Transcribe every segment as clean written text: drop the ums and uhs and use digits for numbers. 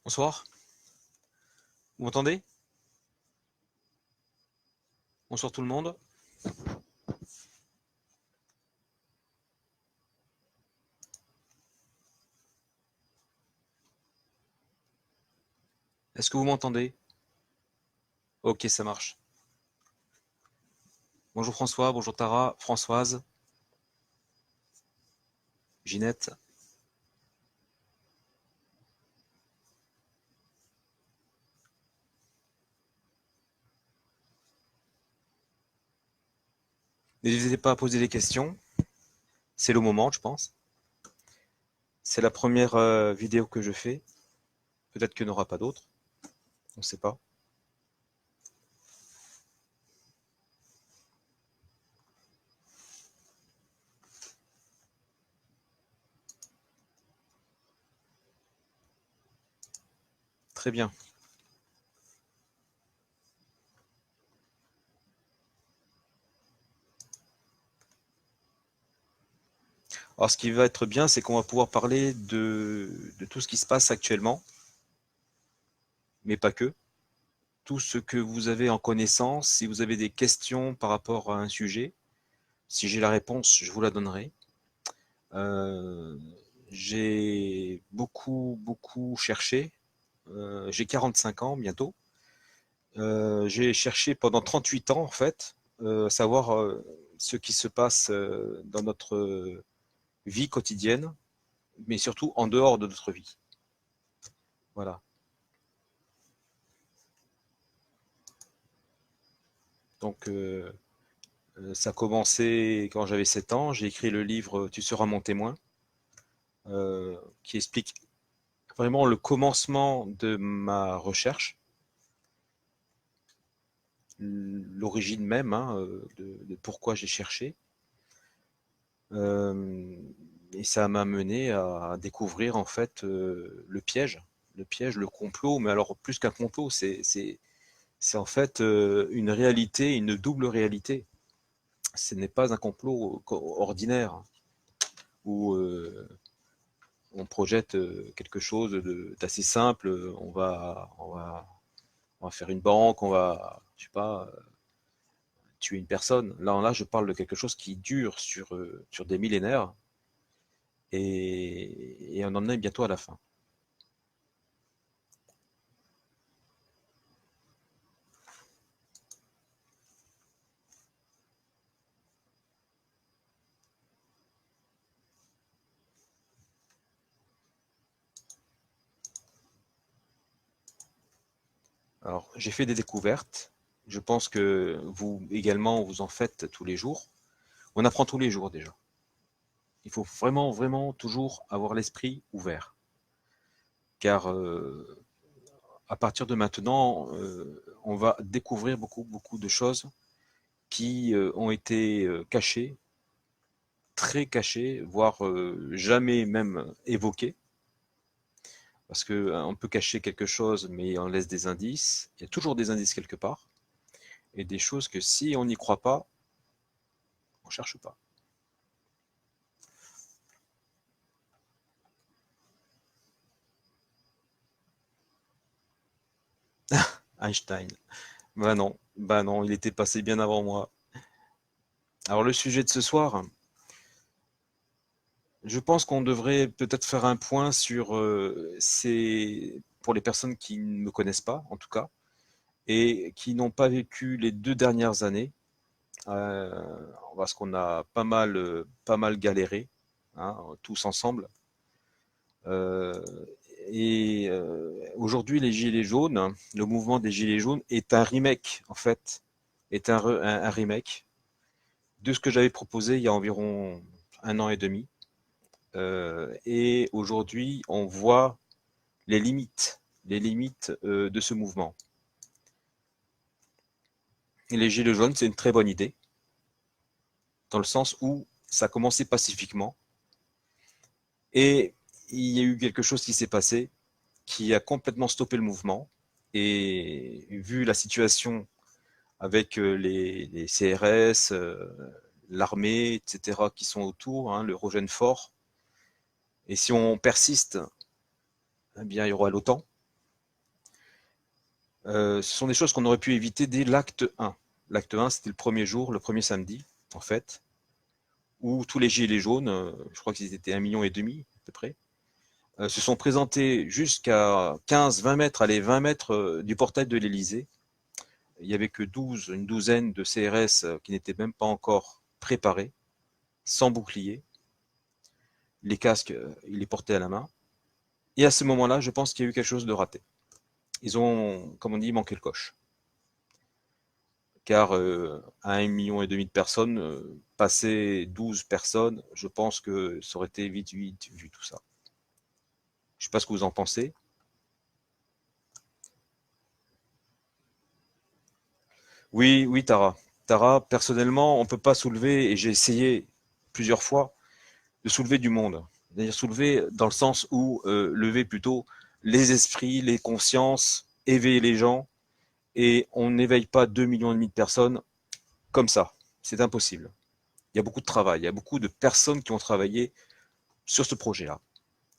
Bonsoir, vous m'entendez? Bonsoir tout le monde. Est-ce que vous m'entendez? Ok, ça marche. Bonjour François, bonjour Tara, Françoise, Ginette. N'hésitez pas à poser des questions, c'est le moment, je pense. C'est la première vidéo que je fais. Peut-être qu'il n'y en aura pas d'autres, on ne sait pas. Très bien. Alors ce qui va être bien, c'est qu'on va pouvoir parler de tout ce qui se passe actuellement, mais pas que. Tout ce que vous avez en connaissance, si vous avez des questions par rapport à un sujet, si j'ai la réponse, je vous la donnerai. Euh, j'ai beaucoup cherché. J'ai 45 ans bientôt. J'ai cherché pendant 38 ans, en fait, savoir ce qui se passe dans notre vie quotidienne, mais surtout en dehors de notre vie. Voilà. Donc, ça a commencé quand j'avais 7 ans. J'ai écrit le livre Tu seras mon témoin, qui explique vraiment le commencement de ma recherche, l'origine même hein, de pourquoi j'ai cherché. Euh, et ça m'a mené à découvrir en fait le piège, le complot. Mais alors plus qu'un complot, c'est en fait une réalité, une double réalité. Ce n'est pas un complot ordinaire où on projette quelque chose d'assez simple. On va faire une banque, on va, je sais pas, tuer une personne. Là, je parle de quelque chose qui dure sur des millénaires et on en est bientôt à la fin. Alors, j'ai fait des découvertes. Je pense que vous également, vous en faites tous les jours. On apprend tous les jours déjà. Il faut vraiment toujours avoir l'esprit ouvert. Car à partir de maintenant, on va découvrir beaucoup de choses qui ont été cachées, très cachées, voire jamais même évoquées. Parce que on peut cacher quelque chose, mais on laisse des indices. Il y a toujours des indices quelque part. Et des choses que si on n'y croit pas, on ne cherche pas. Einstein. Bah non, il était passé bien avant moi. Alors le sujet de ce soir, je pense qu'on devrait peut-être faire un point sur pour les personnes qui ne me connaissent pas, en tout cas, et qui n'ont pas vécu les 2 dernières années, euh, parce qu'on a pas mal galéré, hein, tous ensemble. Euh, et aujourd'hui, les Gilets jaunes, le mouvement des Gilets jaunes est un remake, en fait, est un remake de ce que j'avais proposé il y a environ 1 an et demi. Et aujourd'hui, on voit les limites de ce mouvement. Et les Gilets jaunes, c'est une très bonne idée, dans le sens où ça a commencé pacifiquement, et il y a eu quelque chose qui s'est passé, qui a complètement stoppé le mouvement, et vu la situation avec les CRS, l'armée, etc., qui sont autour, hein, l'Eurogène fort, et si on persiste, eh bien, il y aura l'OTAN, Ce sont des choses qu'on aurait pu éviter dès l'acte 1. L'acte 1, c'était le premier jour, le premier samedi, en fait, où tous les gilets jaunes, je crois qu'ils étaient 1,5 million à peu près, se sont présentés jusqu'à 15-20 mètres, allez, 20 mètres du portail de l'Élysée. Il n'y avait que une douzaine de CRS qui n'étaient même pas encore préparés, sans bouclier. Les casques, ils les portaient à la main. Et à ce moment-là, je pense qu'il y a eu quelque chose de raté. Ils ont, comme on dit, manqué le coche. Car à 1,5 million de personnes, passer 12 personnes, je pense que ça aurait été vite vu tout ça. Je ne sais pas ce que vous en pensez. Oui, oui, Tara. Tara, personnellement, on ne peut pas soulever, et j'ai essayé plusieurs fois, de soulever du monde. C'est-à-dire soulever dans le sens où lever plutôt les esprits, les consciences, éveiller les gens, et on n'éveille pas 2,5 millions de personnes comme ça. C'est impossible. Il y a beaucoup de travail, il y a beaucoup de personnes qui ont travaillé sur ce projet-là.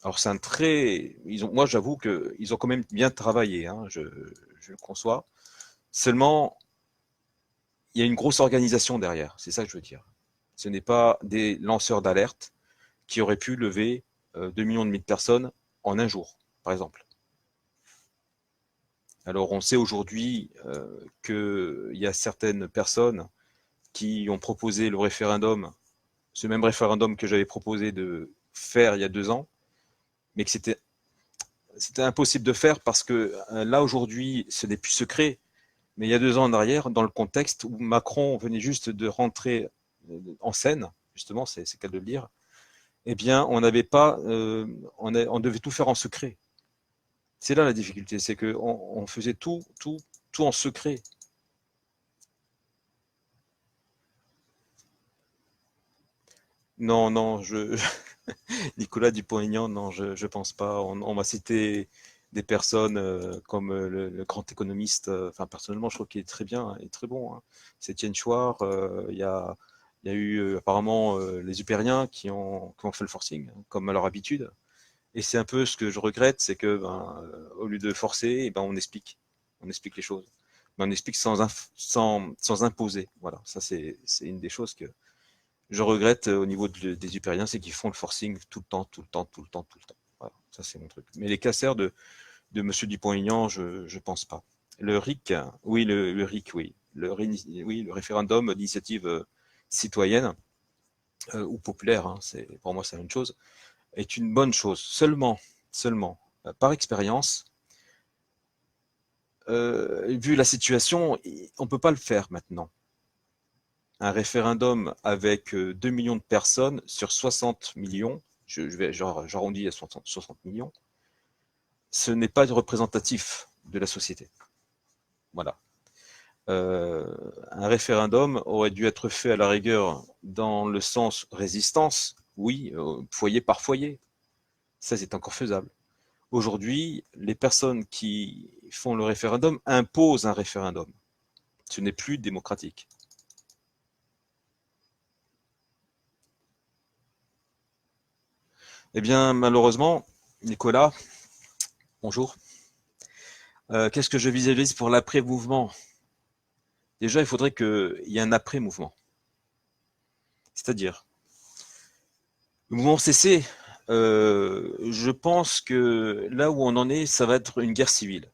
Alors c'est un très, moi j'avoue qu'ils ont quand même bien travaillé, hein, je le conçois. Seulement, il y a une grosse organisation derrière, c'est ça que je veux dire. Ce n'est pas des lanceurs d'alerte qui auraient pu lever 2,5 millions de personnes en un jour, par exemple. Alors on sait aujourd'hui qu'il y a certaines personnes qui ont proposé le référendum, ce même référendum que j'avais proposé de faire il y a 2 ans, mais que c'était impossible de faire parce que là aujourd'hui ce n'est plus secret, mais il y a 2 ans en arrière, dans le contexte où Macron venait juste de rentrer en scène, justement, c'est le cas de le dire, eh bien, on n'avait pas, on devait tout faire en secret. C'est là la difficulté, c'est qu'on on faisait tout en secret. Non, non, Nicolas Dupont-Aignan, non, je pense pas. On m'a cité des personnes comme le grand économiste. Enfin, personnellement, je trouve qu'il est très bien hein, et très bon. Hein. C'est Étienne Chouard. Il y a eu apparemment les Upériens qui ont fait le forcing, hein, comme à leur habitude. Et c'est un peu ce que je regrette, c'est que ben, au lieu de forcer, eh ben, on explique les choses. Mais on explique sans imposer. Voilà, ça c'est une des choses que je regrette au niveau des Upériens, c'est qu'ils font le forcing tout le temps, tout le temps, tout le temps, tout le temps. Voilà, ça c'est mon truc. Mais les casseurs de Monsieur Dupont-Aignan, je pense pas. Le RIC, oui, le RIC, oui. Oui, le référendum d'initiative citoyenne ou populaire, hein, pour moi c'est la même chose, est une bonne chose. Seulement, par expérience, vu la situation, on peut pas le faire maintenant. Un référendum avec 2 millions de personnes sur 60 millions, j'arrondis à 60 millions, ce n'est pas représentatif de la société. Voilà. Un référendum aurait dû être fait à la rigueur dans le sens résistance, oui, foyer par foyer. Ça, c'est encore faisable. Aujourd'hui, les personnes qui font le référendum imposent un référendum. Ce n'est plus démocratique. Eh bien, malheureusement, Nicolas, bonjour. Qu'est-ce que je visualise pour l'après-mouvement? Déjà, il faudrait qu'il y ait un après-mouvement. C'est-à-dire, le mouvement cessé, je pense que là où on en est, ça va être une guerre civile.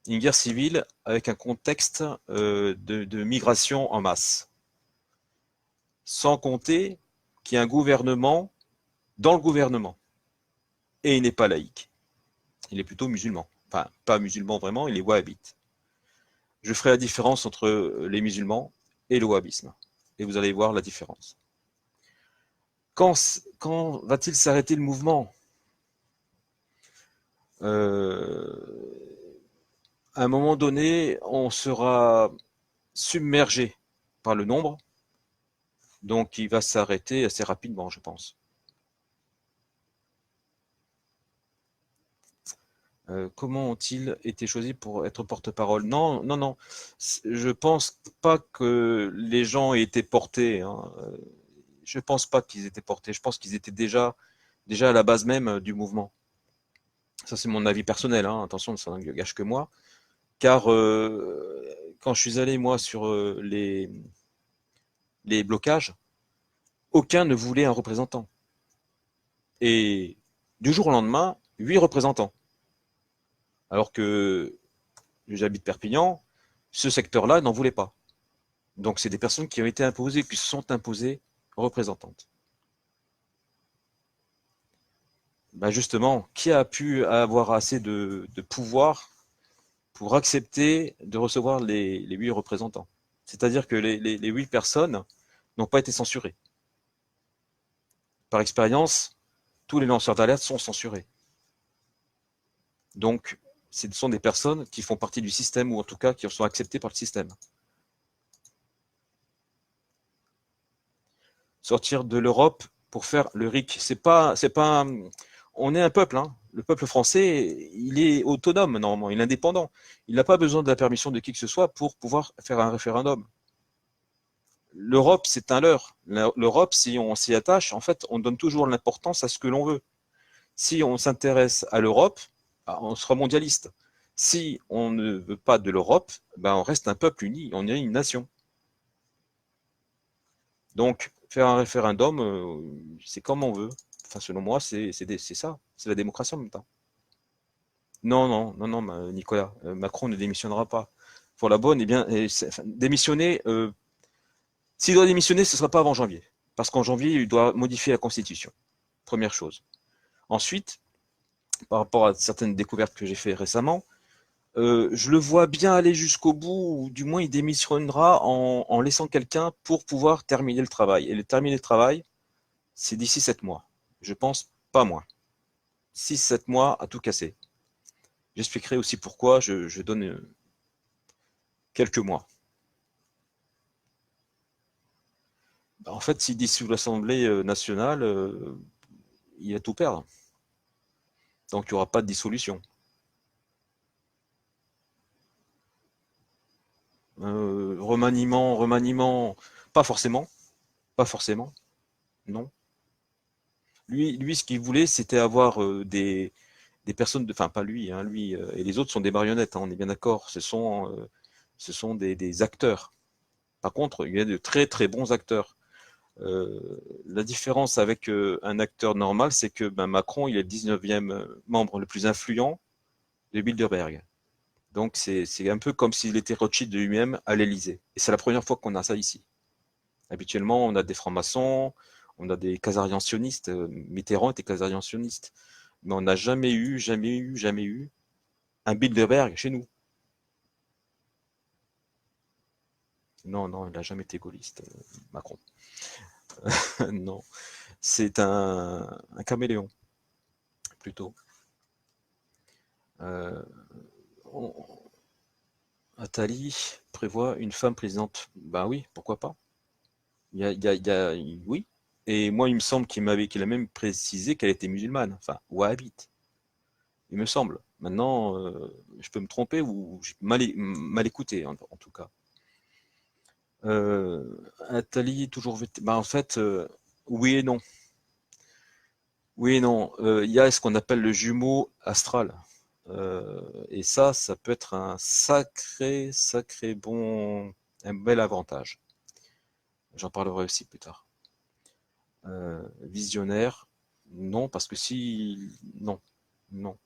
Une guerre civile avec un contexte de migration en masse. Sans compter qu'il y a un gouvernement dans le gouvernement. Et il n'est pas laïque. Il est plutôt musulman. Enfin, pas musulman vraiment, il est wahhabite. Je ferai la différence entre les musulmans et le wahhabisme. Et vous allez voir la différence. Quand va-t-il s'arrêter le mouvement? À un moment donné, on sera submergé par le nombre, donc il va s'arrêter assez rapidement, je pense. Comment ont-ils été choisis pour être porte-parole? Non, non, non. Je pense pas que les gens aient été portés. Hein. Je pense pas qu'ils étaient portés. Je pense qu'ils étaient déjà à la base même du mouvement. Ça, c'est mon avis personnel, hein. Attention, ça n'engage que moi. Car quand je suis allé, moi, sur les blocages, aucun ne voulait un représentant. Et du jour au lendemain, 8 représentants. Alors que j'habite Perpignan, ce secteur-là n'en voulait pas. Donc c'est des personnes qui ont été imposées, qui se sont imposées représentantes. Ben justement, qui a pu avoir assez de pouvoir pour accepter de recevoir les 8 représentants? C'est-à-dire que les 8 personnes n'ont pas été censurées. Par expérience, tous les lanceurs d'alerte sont censurés. Donc, ce sont des personnes qui font partie du système, ou en tout cas qui sont acceptées par le système. Sortir de l'Europe pour faire le RIC, on est un peuple, hein. Le peuple français, il est autonome normalement, il est indépendant. Il n'a pas besoin de la permission de qui que ce soit pour pouvoir faire un référendum. L'Europe, c'est un leurre. L'Europe, si on s'y attache, en fait, on donne toujours l'importance à ce que l'on veut. Si on s'intéresse à l'Europe, on sera mondialiste. Si on ne veut pas de l'Europe, ben on reste un peuple uni, on est une nation. Donc, faire un référendum, c'est comme on veut. Enfin, selon moi, c'est ça. C'est la démocratie en même temps. Non, non, non, non, Nicolas, Macron ne démissionnera pas. Pour la bonne, eh bien, enfin, démissionner, s'il doit démissionner, ce ne sera pas avant janvier. Parce qu'en janvier, il doit modifier la Constitution. Première chose. Ensuite, par rapport à certaines découvertes que j'ai fait récemment, je le vois bien aller jusqu'au bout, ou du moins il démissionnera en laissant quelqu'un pour pouvoir terminer le travail. Et terminer le travail, c'est d'ici 7 mois. Je pense pas moins. 6-7 mois à tout casser. J'expliquerai aussi pourquoi je donne quelques mois. En fait, s'il dissout l'Assemblée nationale, il va tout perdre. Donc il n'y aura pas de dissolution. Remaniement, pas forcément. Pas forcément, non. Lui, ce qu'il voulait, c'était avoir des personnes, enfin pas lui, hein, lui et les autres sont des marionnettes, hein, on est bien d'accord. Ce sont des acteurs. Par contre, il y a de très très bons acteurs. La différence avec un acteur normal, c'est que ben, Macron, il est le 19e membre le plus influent de Bilderberg. Donc c'est un peu comme s'il était Rothschild de lui-même à l'Élysée. Et c'est la première fois qu'on a ça ici. Habituellement, on a des francs-maçons, on a des casarians sionistes. Mitterrand était casarian sioniste. Mais on n'a jamais eu un Bilderberg chez nous. Non, non, il n'a jamais été gaulliste, Macron. Non, c'est un caméléon, plutôt. Euh, on- Attali prévoit une femme présidente. Ben oui, pourquoi pas? Oui. Et moi, il me semble qu'il a même précisé qu'elle était musulmane, enfin, wahhabite. Il me semble. Maintenant, je peux me tromper ou j'ai mal écouté, en tout cas. Attali, toujours. Ben, en fait, oui et non. Oui et non. Il y a ce qu'on appelle le jumeau astral. Et ça peut être un sacré bon, un bel avantage. J'en parlerai aussi plus tard. Visionnaire, non, parce que si, non, non.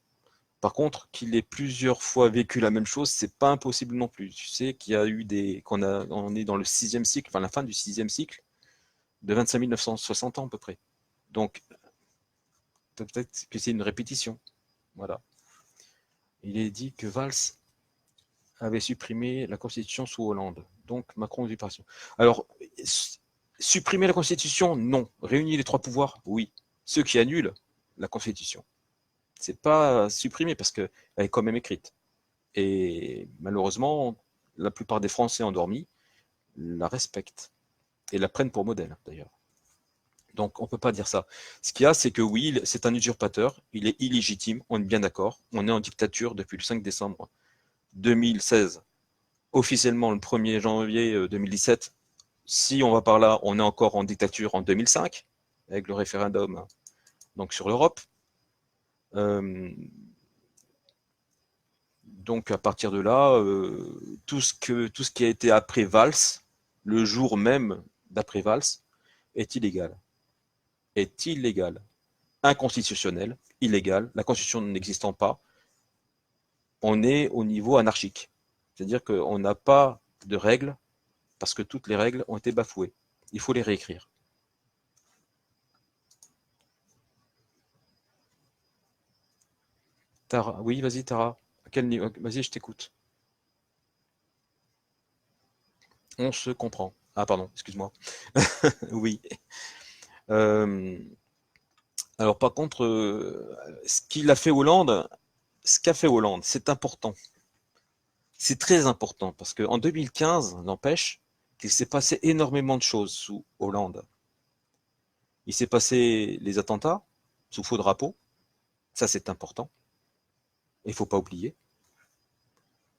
Par contre, qu'il ait plusieurs fois vécu la même chose, c'est pas impossible non plus. Tu sais qu'il y a eu on est dans le sixième cycle, enfin la fin du sixième cycle, de 25 960 ans à peu près. Donc, peut-être que c'est une répétition. Voilà. Il est dit que Valls avait supprimé la Constitution sous Hollande. Donc, Macron vit par Alors, supprimer la Constitution, non. Réunir les trois pouvoirs, oui. Ceux qui annulent la Constitution. C'est pas supprimé parce qu'elle est quand même écrite. Et malheureusement, la plupart des Français endormis la respectent et la prennent pour modèle d'ailleurs. Donc on ne peut pas dire ça. Ce qu'il y a, c'est que oui, c'est un usurpateur, il est illégitime, on est bien d'accord. On est en dictature depuis le 5 décembre 2016, officiellement le 1er janvier 2017. Si on va par là, on est encore en dictature en 2005, avec le référendum donc sur l'Europe. Euh, Donc à partir de là, tout ce qui a été après Valls, le jour même d'après Valls, est illégal. Est illégal. Inconstitutionnel, illégal. La Constitution n'existant pas, on est au niveau anarchique. C'est-à-dire qu'on n'a pas de règles parce que toutes les règles ont été bafouées. Il faut les réécrire. Tara, oui, vas-y Tara. À quel niveau? Vas-y, je t'écoute. On se comprend. Ah pardon, excuse-moi. Oui. Euh, alors par contre, ce qu'a fait Hollande, c'est important. C'est très important parce qu'en 2015, n'empêche qu'il s'est passé énormément de choses sous Hollande. Il s'est passé les attentats sous faux drapeau, ça c'est important, il ne faut pas oublier.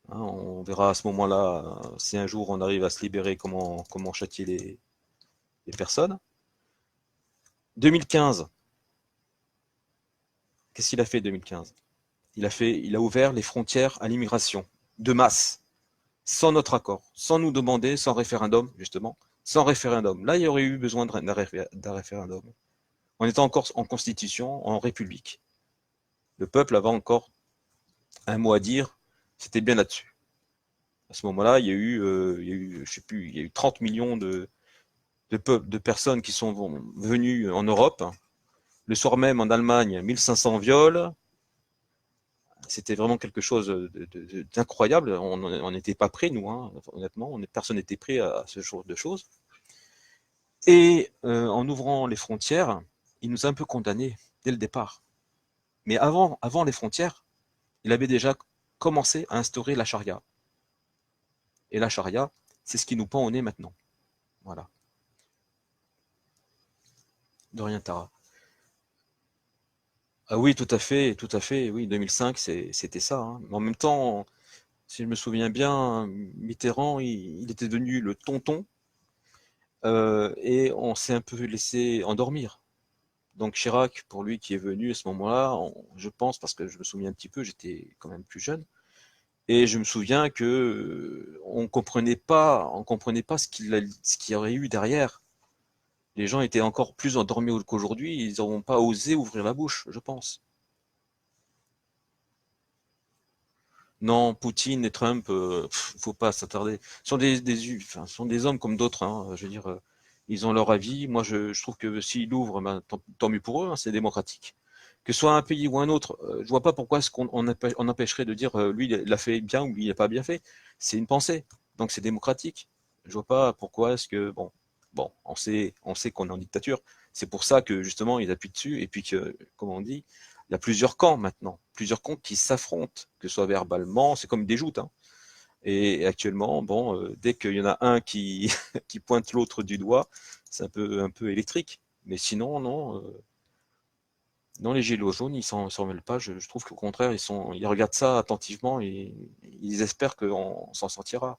Hein, on verra à ce moment-là, si un jour on arrive à se libérer, comment châtier les personnes. 2015, qu'est-ce qu'il a fait 2015? Il a ouvert les frontières à l'immigration, de masse, sans notre accord, sans nous demander, sans référendum, justement, sans référendum. Là, il y aurait eu besoin d'un référendum. On était encore en constitution, en république. Le peuple avait encore un mot à dire, c'était bien là-dessus. À ce moment-là, je sais plus, il y a eu 30 millions de personnes qui sont venues en Europe. Le soir même, en Allemagne, 1500 viols. C'était vraiment quelque chose d'incroyable. On n'était pas prêts, nous, hein, honnêtement. Personne n'était prêt à ce genre de choses. Et en ouvrant les frontières, il nous a un peu condamnés dès le départ. Mais avant les frontières, il avait déjà commencé à instaurer la charia. Et la charia, c'est ce qui nous pend au nez maintenant. Voilà. De rien, Tara. Ah oui, tout à fait. Oui, 2005, c'était ça. Hein. Mais en même temps, si je me souviens bien, Mitterrand, il était devenu le tonton et on s'est un peu laissé endormir. Donc Chirac, pour lui qui est venu à ce moment-là, je pense, parce que je me souviens un petit peu, j'étais quand même plus jeune, et je me souviens que on comprenait pas ce qu'il y aurait eu derrière. Les gens étaient encore plus endormis qu'aujourd'hui, ils n'auront pas osé ouvrir la bouche, je pense. Non, Poutine et Trump, faut pas s'attarder. Ce sont enfin, ce sont des hommes comme d'autres. Hein, je veux dire, ils ont leur avis. Moi, je trouve que s'ils l'ouvrent, ben, tant mieux pour eux. Hein, c'est démocratique. Que ce soit un pays ou un autre, je vois pas pourquoi est-ce on empêcherait de dire lui il a fait bien ou lui il a pas bien fait. C'est une pensée, donc c'est démocratique. Je vois pas pourquoi est-ce que bon, on sait qu'on est en dictature. C'est pour ça que justement ils appuient dessus et puis que, comme on dit, il y a plusieurs camps maintenant, plusieurs camps qui s'affrontent, que ce soit verbalement, c'est comme des joutes. Hein. Et actuellement, bon, dès qu'il y en a un qui qui pointe l'autre du doigt, c'est un peu électrique. Mais sinon, non. Non, les gilets jaunes, ils s'en mêlent pas. Je trouve qu'au contraire, ils regardent ça attentivement et ils espèrent qu'on s'en sortira.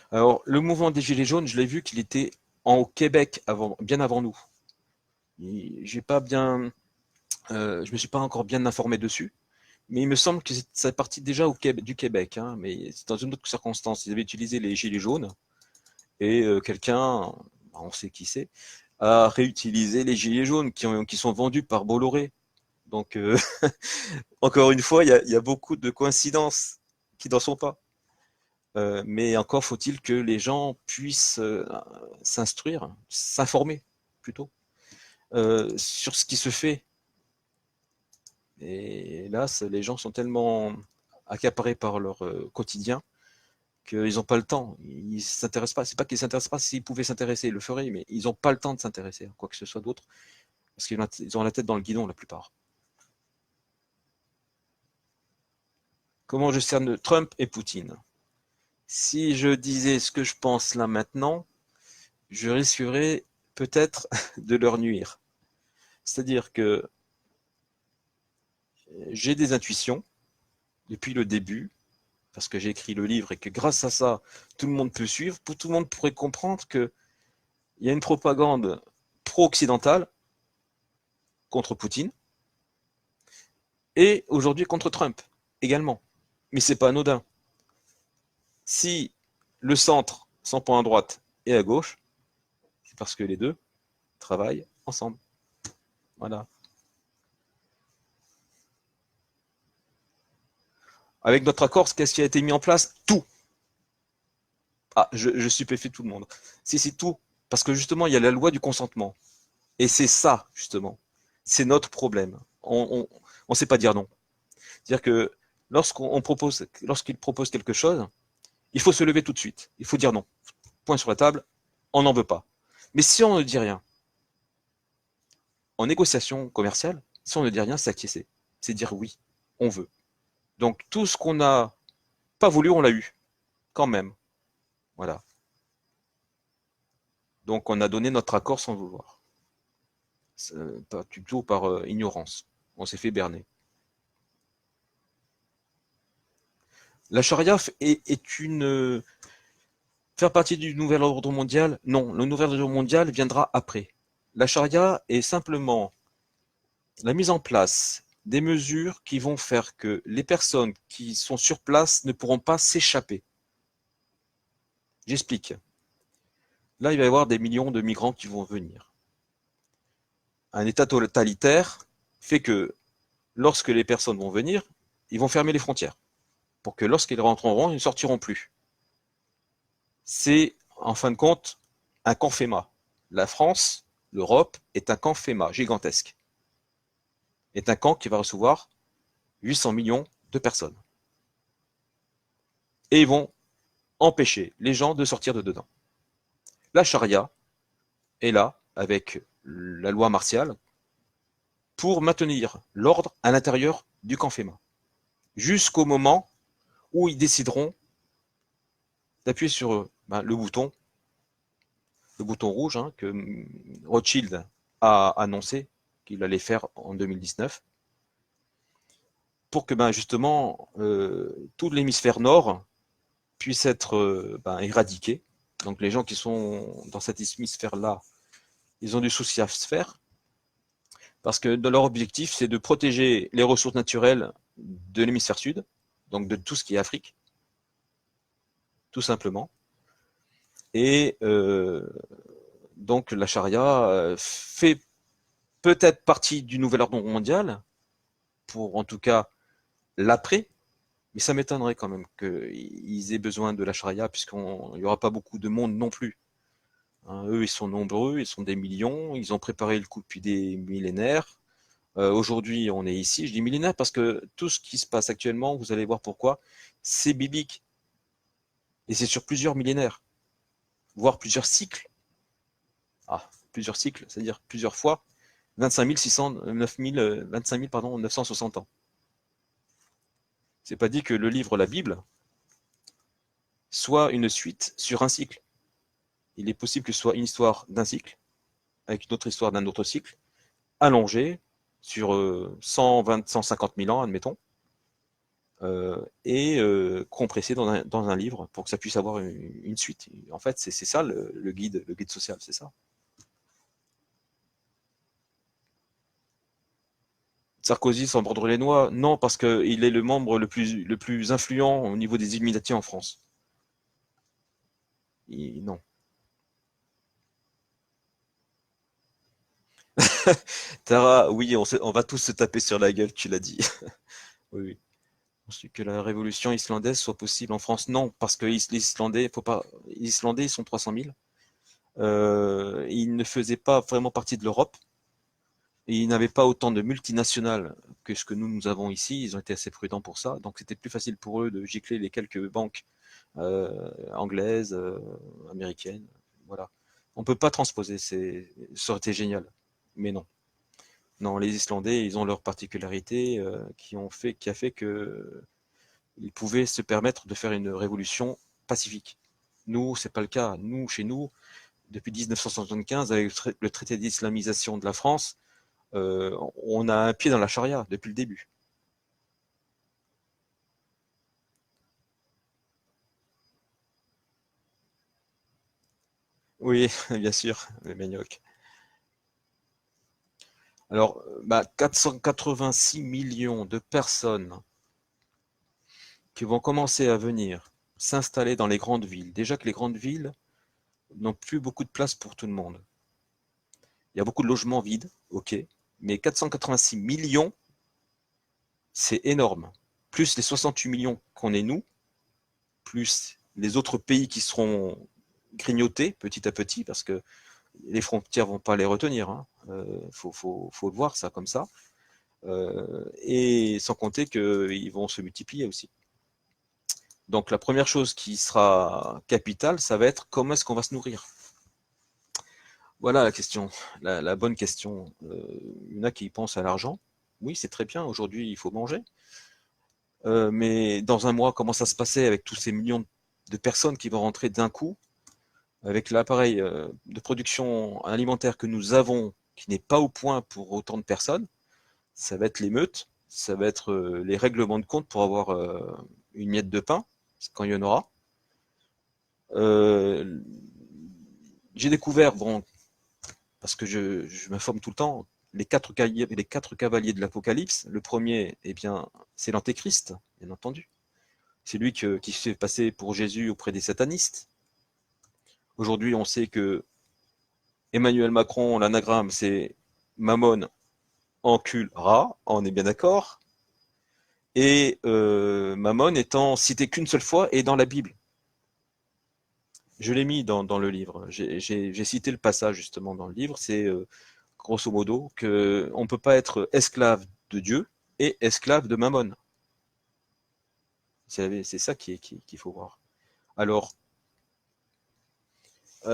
Alors, le mouvement des gilets jaunes, je l'ai vu qu'il était au Québec bien avant nous. J'ai pas bien, je me suis pas encore bien informé dessus, mais il me semble que ça partit déjà du Québec, hein, mais c'est dans une autre circonstance. Ils avaient utilisé les gilets jaunes et quelqu'un, on sait qui c'est, a réutilisé les gilets jaunes qui sont vendus par Bolloré. Donc, encore une fois, il y a beaucoup de coïncidences qui n'en sont pas. Mais encore faut-il que les gens puissent s'instruire, s'informer plutôt, sur ce qui se fait. Et là, les gens sont tellement accaparés par leur quotidien qu'ils n'ont pas le temps. Ils s'intéressent pas. C'est pas qu'ils s'intéressent pas. S'ils pouvaient s'intéresser, ils le feraient, mais ils n'ont pas le temps de s'intéresser à quoi que ce soit d'autre parce qu'ils ont la tête dans le guidon la plupart. Comment je cerne Trump et Poutine? Si je disais ce que je pense là maintenant, je risquerais peut-être de leur nuire. C'est-à-dire que j'ai des intuitions depuis le début, parce que j'ai écrit le livre et que grâce à ça, tout le monde peut suivre, tout le monde pourrait comprendre qu'il y a une propagande pro-occidentale contre Poutine, et aujourd'hui contre Trump également. Mais c'est pas anodin. Si le centre s'en prend à droite et à gauche, c'est parce que les deux travaillent ensemble. Voilà. Avec notre accord, qu'est-ce qui a été mis en place? Tout. Ah, je stupéfie tout le monde. Si, c'est tout. Parce que justement, il y a la loi du consentement. Et c'est ça, justement. C'est notre problème. On sait pas dire non. C'est-à-dire que lorsqu'il propose quelque chose, il faut se lever tout de suite. Il faut dire non. Point sur la table, on n'en veut pas. Mais si on ne dit rien, en négociation commerciale, si on ne dit rien, c'est acquiescer. C'est dire oui, on veut. Donc tout ce qu'on n'a pas voulu, on l'a eu, quand même. Voilà. Donc on a donné notre accord sans vouloir. Pas plutôt par ignorance. On s'est fait berner. La charia est une faire partie du nouvel ordre mondial. Non, le nouvel ordre mondial viendra après. La charia est simplement la mise en place des mesures qui vont faire que les personnes qui sont sur place ne pourront pas s'échapper. J'explique. Là, il va y avoir des millions de migrants qui vont venir. Un État totalitaire fait que lorsque les personnes vont venir, ils vont fermer les frontières pour que lorsqu'ils rentreront, ils ne sortiront plus. C'est, en fin de compte, un camp FEMA. La France, l'Europe, est un camp FEMA gigantesque. Est un camp qui va recevoir 800 millions de personnes. Et ils vont empêcher les gens de sortir de dedans. La charia est là, avec la loi martiale, pour maintenir l'ordre à l'intérieur du camp FEMA. Jusqu'au moment où ils décideront d'appuyer sur le bouton rouge que Rothschild a annoncé qu'il allait faire en 2019, pour que justement tout l'hémisphère nord puisse être éradiqué. Donc les gens qui sont dans cet hémisphère-là, ils ont du souci à se faire, parce que leur objectif, c'est de protéger les ressources naturelles de l'hémisphère sud, donc de tout ce qui est Afrique, tout simplement. Et donc la charia fait peut-être partie du nouvel ordre mondial, pour en tout cas l'après, mais ça m'étonnerait quand même qu'ils aient besoin de la charia, puisqu'il n'y aura pas beaucoup de monde non plus. Hein, eux, ils sont nombreux, ils sont des millions, ils ont préparé le coup depuis des millénaires. Aujourd'hui, on est ici, je dis millénaire parce que tout ce qui se passe actuellement, vous allez voir pourquoi, c'est biblique. Et c'est sur plusieurs millénaires, voire plusieurs cycles. Ah, plusieurs cycles, c'est-à-dire plusieurs fois, 25 600, 9 000, 25 000, pardon, 960 ans. C'est pas dit que le livre, la Bible, soit une suite sur un cycle. Il est possible que ce soit une histoire d'un cycle, avec une autre histoire d'un autre cycle, allongée sur 120, 150 000 ans, admettons, et compressée dans un livre pour que ça puisse avoir une suite. En fait, c'est ça le guide social, c'est ça. Sarkozy sans mordre les noix, non, parce qu'il est le membre le plus influent au niveau des Illuminati en France. Non. Tara, oui, on va tous se taper sur la gueule, tu l'as dit. Oui, oui. Ensuite, que la révolution islandaise soit possible en France, non, parce que les Islandais, faut pas, les Islandais, ils sont 300 000. Ils ne faisaient pas vraiment partie de l'Europe et ils n'avaient pas autant de multinationales que ce que nous avons ici. Ils ont été assez prudents pour ça, donc c'était plus facile pour eux de gicler les quelques banques anglaises, américaines. Voilà. On peut pas transposer, ça aurait été génial, mais non. Non, les Islandais, ils ont leurs particularités qui a fait que ils pouvaient se permettre de faire une révolution pacifique. Nous, c'est pas le cas. Nous, chez nous, depuis 1975, avec le traité d'islamisation de la France, on a un pied dans la charia depuis le début. Oui, bien sûr, le manioc. Alors, 486 millions de personnes qui vont commencer à venir s'installer dans les grandes villes. Déjà que les grandes villes n'ont plus beaucoup de place pour tout le monde. Il y a beaucoup de logements vides, ok, mais 486 millions, c'est énorme. Plus les 68 millions qu'on est nous, plus les autres pays qui seront grignotés petit à petit, parce que les frontières vont pas les retenir. Hein. Faut le voir ça comme ça. Et sans compter qu'ils vont se multiplier aussi. Donc la première chose qui sera capitale, ça va être comment est-ce qu'on va se nourrir. Voilà la question, la bonne question. Il y en a qui pensent à l'argent. Oui, c'est très bien, aujourd'hui il faut manger. Mais dans un mois, comment ça se passait avec tous ces millions de personnes qui vont rentrer d'un coup, avec l'appareil de production alimentaire que nous avons, qui n'est pas au point pour autant de personnes, ça va être l'émeute, ça va être les règlements de compte pour avoir une miette de pain, quand il y en aura. J'ai découvert, bon, parce que je m'informe tout le temps, les quatre cavaliers de l'Apocalypse. Le premier, eh bien, c'est l'Antéchrist, bien entendu. C'est lui qui se fait passer pour Jésus auprès des satanistes. Aujourd'hui, on sait que Emmanuel Macron, l'anagramme, c'est Mammon enculera, on est bien d'accord. Et Mammon étant cité qu'une seule fois et dans la Bible. Je l'ai mis dans le livre. J'ai cité le passage justement dans le livre. C'est grosso modo qu'on ne peut pas être esclave de Dieu et esclave de Mammon. C'est ça qu'il faut voir. Alors, il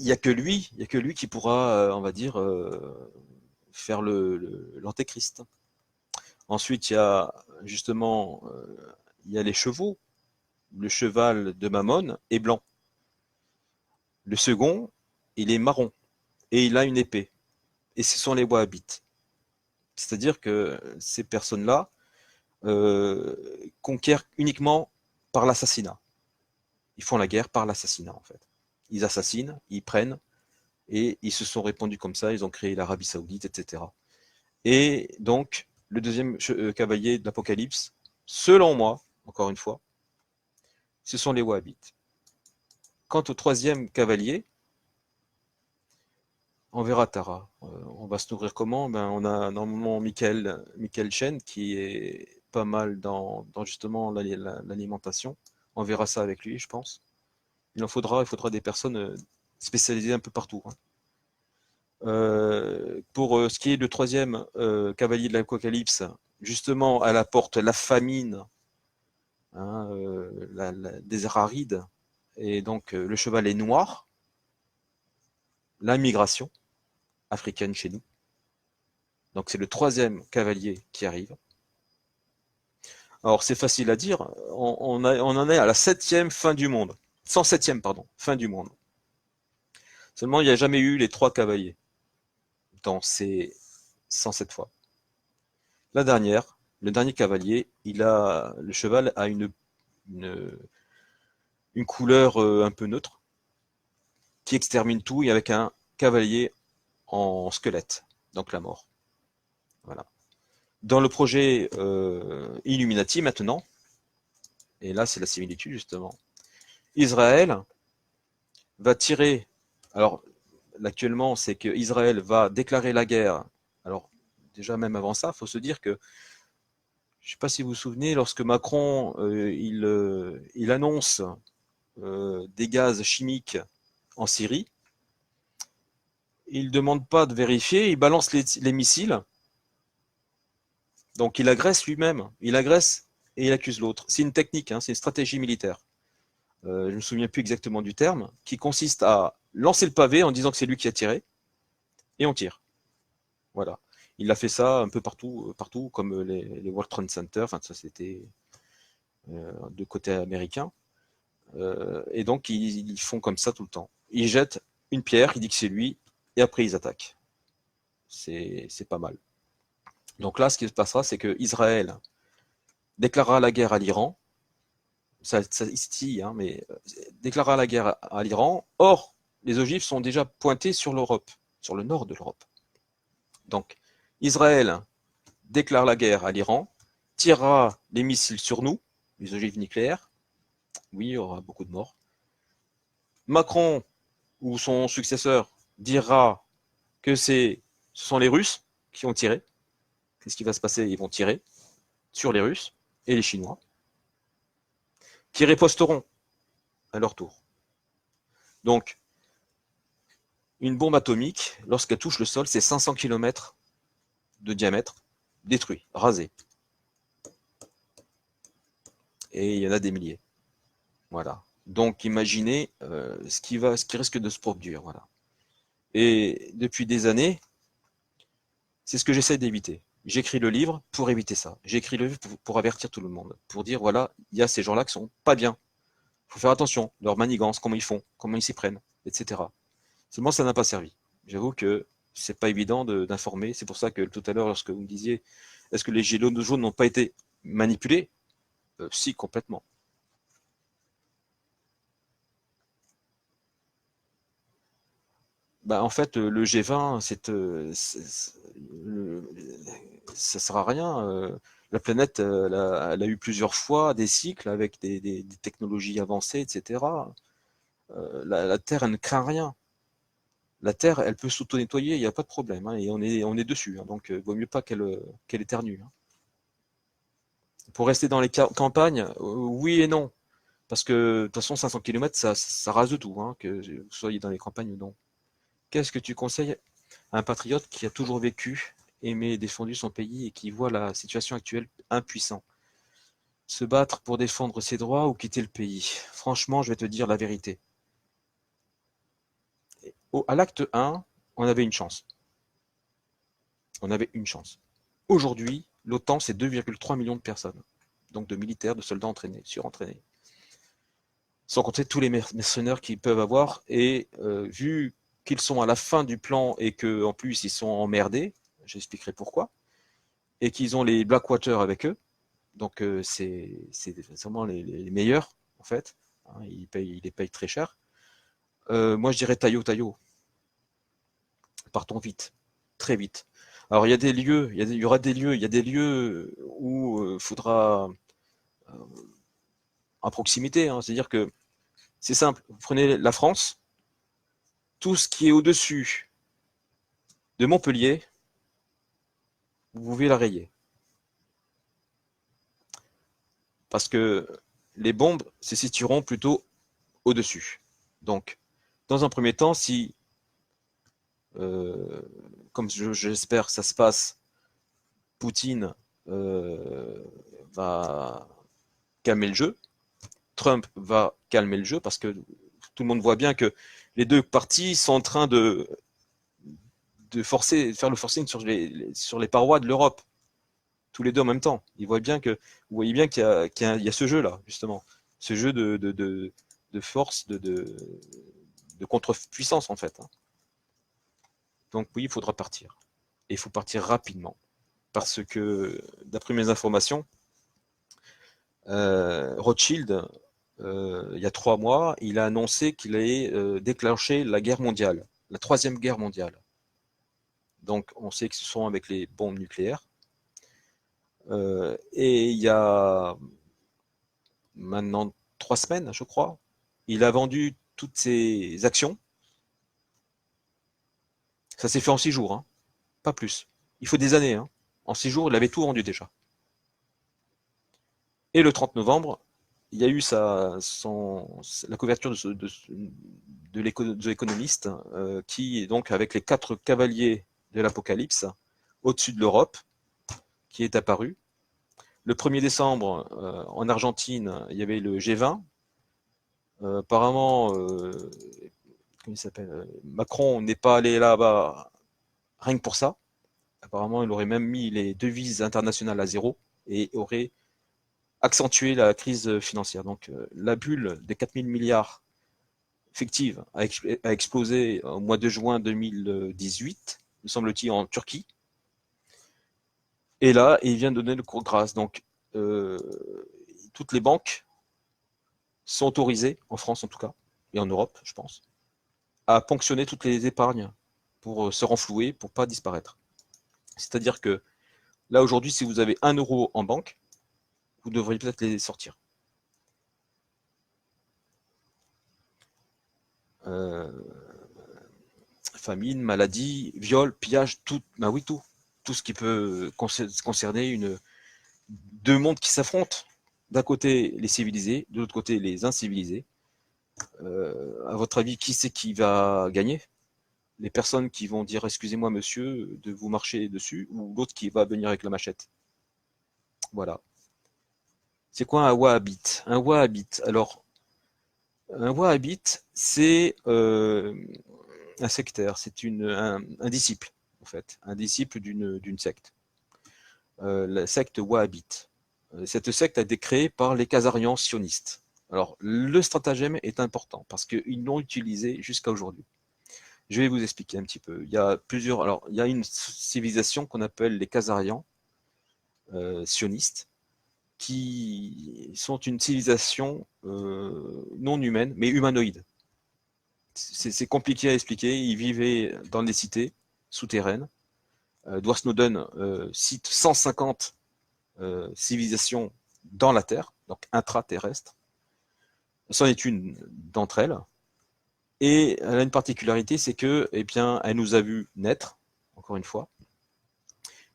n'y a que lui qui pourra, on va dire, faire l'antéchrist. Ensuite, il y a justement, il y a les chevaux. Le cheval de Mammon est blanc. Le second, il est marron et il a une épée. Et ce sont les Wahhabites. C'est-à-dire que ces personnes-là conquièrent uniquement par l'assassinat. Ils font la guerre par l'assassinat, en fait. Ils assassinent, ils prennent, et ils se sont répandus comme ça, ils ont créé l'Arabie Saoudite, etc. Et donc, le deuxième cavalier de l'Apocalypse, selon moi, encore une fois, ce sont les Wahhabites. Quant au troisième cavalier, on verra Tara. On va se nourrir comment? Ben, on a normalement Michael Chen qui est pas mal dans justement l'alimentation. On verra ça avec lui, je pense. Il faudra des personnes spécialisées un peu partout. Hein. Pour ce qui est du troisième cavalier de l'Apocalypse, justement, elle apporte la famine, hein, désert aride, et donc le cheval est noir, la migration africaine chez nous. Donc c'est le troisième cavalier qui arrive. Alors c'est facile à dire, on en est à la 7e fin du monde. 107e, pardon, fin du monde. Seulement il n'y a jamais eu les 3 cavaliers dans ces 107 fois. La dernière, le dernier cavalier, le cheval a une couleur un peu neutre qui extermine tout et avec un cavalier en squelette, donc la mort. Voilà. Dans le projet Illuminati maintenant, et là c'est la similitude justement, Israël va tirer, alors actuellement c'est que Israël va déclarer la guerre, alors déjà même avant ça, il faut se dire que, je ne sais pas si vous vous souvenez, lorsque Macron il annonce des gaz chimiques en Syrie, il ne demande pas de vérifier, il balance les missiles, donc il agresse lui-même, il agresse et il accuse l'autre. C'est une technique, hein, c'est une stratégie militaire. Je ne me souviens plus exactement du terme, qui consiste à lancer le pavé en disant que c'est lui qui a tiré, et on tire. Voilà. Il a fait ça un peu partout, comme les World Trade Center, enfin ça c'était de côté américain. Et donc ils font comme ça tout le temps. Ils jettent une pierre, ils disent que c'est lui, et après ils attaquent. C'est pas mal. Donc là, ce qui se passera, c'est que Israël déclarera la guerre à l'Iran. Ça ici, hein, mais déclarera la guerre à l'Iran. Or, les ogives sont déjà pointées sur l'Europe, sur le nord de l'Europe. Donc, Israël déclare la guerre à l'Iran, tirera les missiles sur nous, les ogives nucléaires. Oui, il y aura beaucoup de morts. Macron ou son successeur dira que ce sont les Russes qui ont tiré. Qu'est-ce qui va se passer? Ils vont tirer sur les Russes et les Chinois, qui riposteront à leur tour. Donc, une bombe atomique, lorsqu'elle touche le sol, c'est 500 km de diamètre, détruit, rasé. Et il y en a des milliers. Voilà. Donc, imaginez ce qui risque de se produire. Voilà. Et depuis des années, c'est ce que j'essaie d'éviter. J'écris le livre pour éviter ça. J'écris le livre pour avertir tout le monde, pour dire voilà, il y a ces gens-là qui sont pas bien. Il faut faire attention, leur manigance, comment ils font, comment ils s'y prennent, etc. Seulement, ça n'a pas servi. J'avoue que c'est pas évident d'informer. C'est pour ça que tout à l'heure, lorsque vous me disiez, est-ce que les gilets jaunes n'ont pas été manipulés? Si, complètement. Bah, en fait, le G20, ça sert à rien. La planète, elle a eu plusieurs fois des cycles avec des technologies avancées, etc. La Terre, elle ne craint rien. La Terre, elle peut s'auto-nettoyer, il n'y a pas de problème, hein, et on est dessus, hein, donc vaut mieux pas qu'elle éternue, hein. Pour rester dans les campagnes, oui et non, parce que de toute façon, 500 km, ça rase de tout, hein, que vous soyez dans les campagnes ou non. Qu'est-ce que tu conseilles à un patriote qui a toujours vécu, aimé et défendu son pays et qui voit la situation actuelle impuissant? Se battre pour défendre ses droits ou quitter le pays? Franchement, je vais te dire la vérité. À l'acte 1, on avait une chance. On avait une chance. Aujourd'hui, l'OTAN, c'est 2,3 millions de personnes. Donc de militaires, de soldats entraînés, surentraînés. Sans compter tous les mercenaires qu'ils peuvent avoir. Et vu qu'ils sont à la fin du plan et qu'en plus ils sont emmerdés, j'expliquerai pourquoi, et qu'ils ont les Blackwater avec eux, donc c'est vraiment les meilleurs, en fait. Hein, ils les payent très cher. Moi, je dirais Taillot, partons vite, très vite. Alors, il y a des lieux, il y aura des lieux, il y a des lieux où il faudra à proximité, hein, c'est-à-dire que c'est simple, vous prenez la France, tout ce qui est au-dessus de Montpellier, vous pouvez la rayer. Parce que les bombes se situeront plutôt au-dessus. Donc, dans un premier temps, si, euh, comme j'espère ça se passe, Poutine euh, va calmer le jeu, Trump va calmer le jeu, parce que tout le monde voit bien que les deux partis sont en train de faire le forcing sur les parois de l'Europe, tous les deux en même temps. Vous voyez bien qu'il y a ce jeu-là, justement, ce jeu de force, de contre-puissance, en fait, hein. Donc oui, il faudra partir. Et il faut partir rapidement. Parce que, d'après mes informations, Rothschild, il y a 3 mois, il a annoncé qu'il allait déclencher la guerre mondiale, la troisième guerre mondiale. Donc on sait que ce sont avec les bombes nucléaires. Et il y a maintenant 3 semaines, je crois, il a vendu toutes ses actions. Ça s'est fait en 6 jours, hein, pas plus. Il faut des années, hein. En 6 jours, il avait tout vendu déjà. Et le 30 novembre, il y a eu la couverture de l'économiste, qui est donc avec les 4 cavaliers de l'Apocalypse au-dessus de l'Europe, qui est apparu. Le 1er décembre, en Argentine, il y avait le G20. Apparemment, comment il s'appelle, Macron n'est pas allé là-bas rien que pour ça. Apparemment, il aurait même mis les devises internationales à zéro et aurait accentué la crise financière. Donc la bulle des 4000 milliards fictive a explosé au mois de juin 2018, me semble-t-il, en Turquie. Et là, il vient de donner le cours de grâce. Donc euh, toutes les banques sont autorisées, en France en tout cas, et en Europe, je pense, à ponctionner toutes les épargnes pour se renflouer, pour pas disparaître. C'est-à-dire que là, aujourd'hui, si vous avez 1 € en banque, vous devriez peut-être les sortir. Euh, famine, maladie, viol, pillage, tout, bah oui, tout. Tout ce qui peut concerner deux mondes qui s'affrontent. D'un côté, les civilisés, de l'autre côté, les incivilisés. À votre avis, qui c'est qui va gagner? Les personnes qui vont dire excusez-moi monsieur de vous marcher dessus, ou l'autre qui va venir avec la machette? Voilà. C'est quoi un wahhabite? Un wahhabite, alors, un wahhabite, c'est un sectaire, c'est un disciple, en fait, un disciple d'une secte. La secte wahhabite. Cette secte a été créée par les Khazarians sionistes. Alors, le stratagème est important parce qu'ils l'ont utilisé jusqu'à aujourd'hui. Je vais vous expliquer un petit peu. Il y a plusieurs. Alors, il y a une civilisation qu'on appelle les Khazarians sionistes, qui sont une civilisation non humaine, mais humanoïde. C'est compliqué à expliquer. Ils vivaient dans des cités souterraines. Edward Snowden cite 150 civilisations dans la Terre, donc intraterrestre. C'en est une d'entre elles. Et elle a une particularité, c'est que, eh bien, elle nous a vu naître, encore une fois,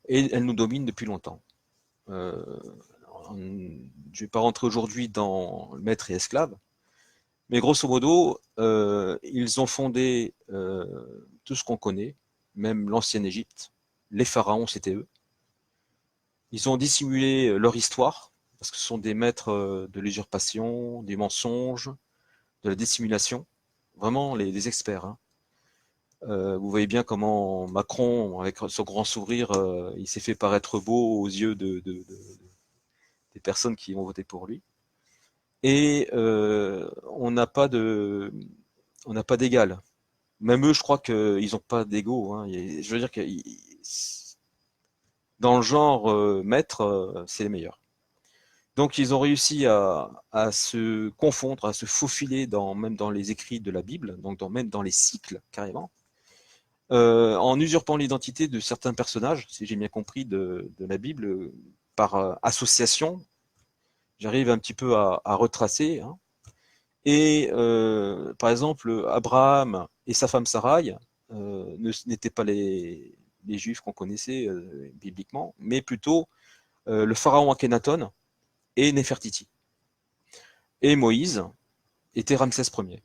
et elle nous domine depuis longtemps. Euh, je ne vais pas rentrer aujourd'hui dans maître et esclave, mais grosso modo, ils ont fondé tout ce qu'on connaît, même l'ancienne Égypte. Les pharaons, c'était eux. Ils ont dissimulé leur histoire, parce que ce sont des maîtres de l'usurpation, des mensonges, de la dissimulation. Vraiment des experts. Hein. Vous voyez bien comment Macron, avec son grand sourire, il s'est fait paraître beau aux yeux des personnes qui vont voter pour lui. Et on n'a pas d'égal. Même eux, je crois qu'ils n'ont pas d'ego. Hein. Je veux dire que dans le genre maître, c'est les meilleurs. Donc ils ont réussi à se confondre, à se faufiler même dans les écrits de la Bible, donc même dans les cycles carrément, en usurpant l'identité de certains personnages, si j'ai bien compris, de la Bible, par association. J'arrive un petit peu à retracer. Hein. Et par exemple, Abraham et sa femme Sarai n'étaient pas les Juifs qu'on connaissait bibliquement, mais plutôt le pharaon Akhenaton et Néfertiti. Et Moïse était Ramsès Ier.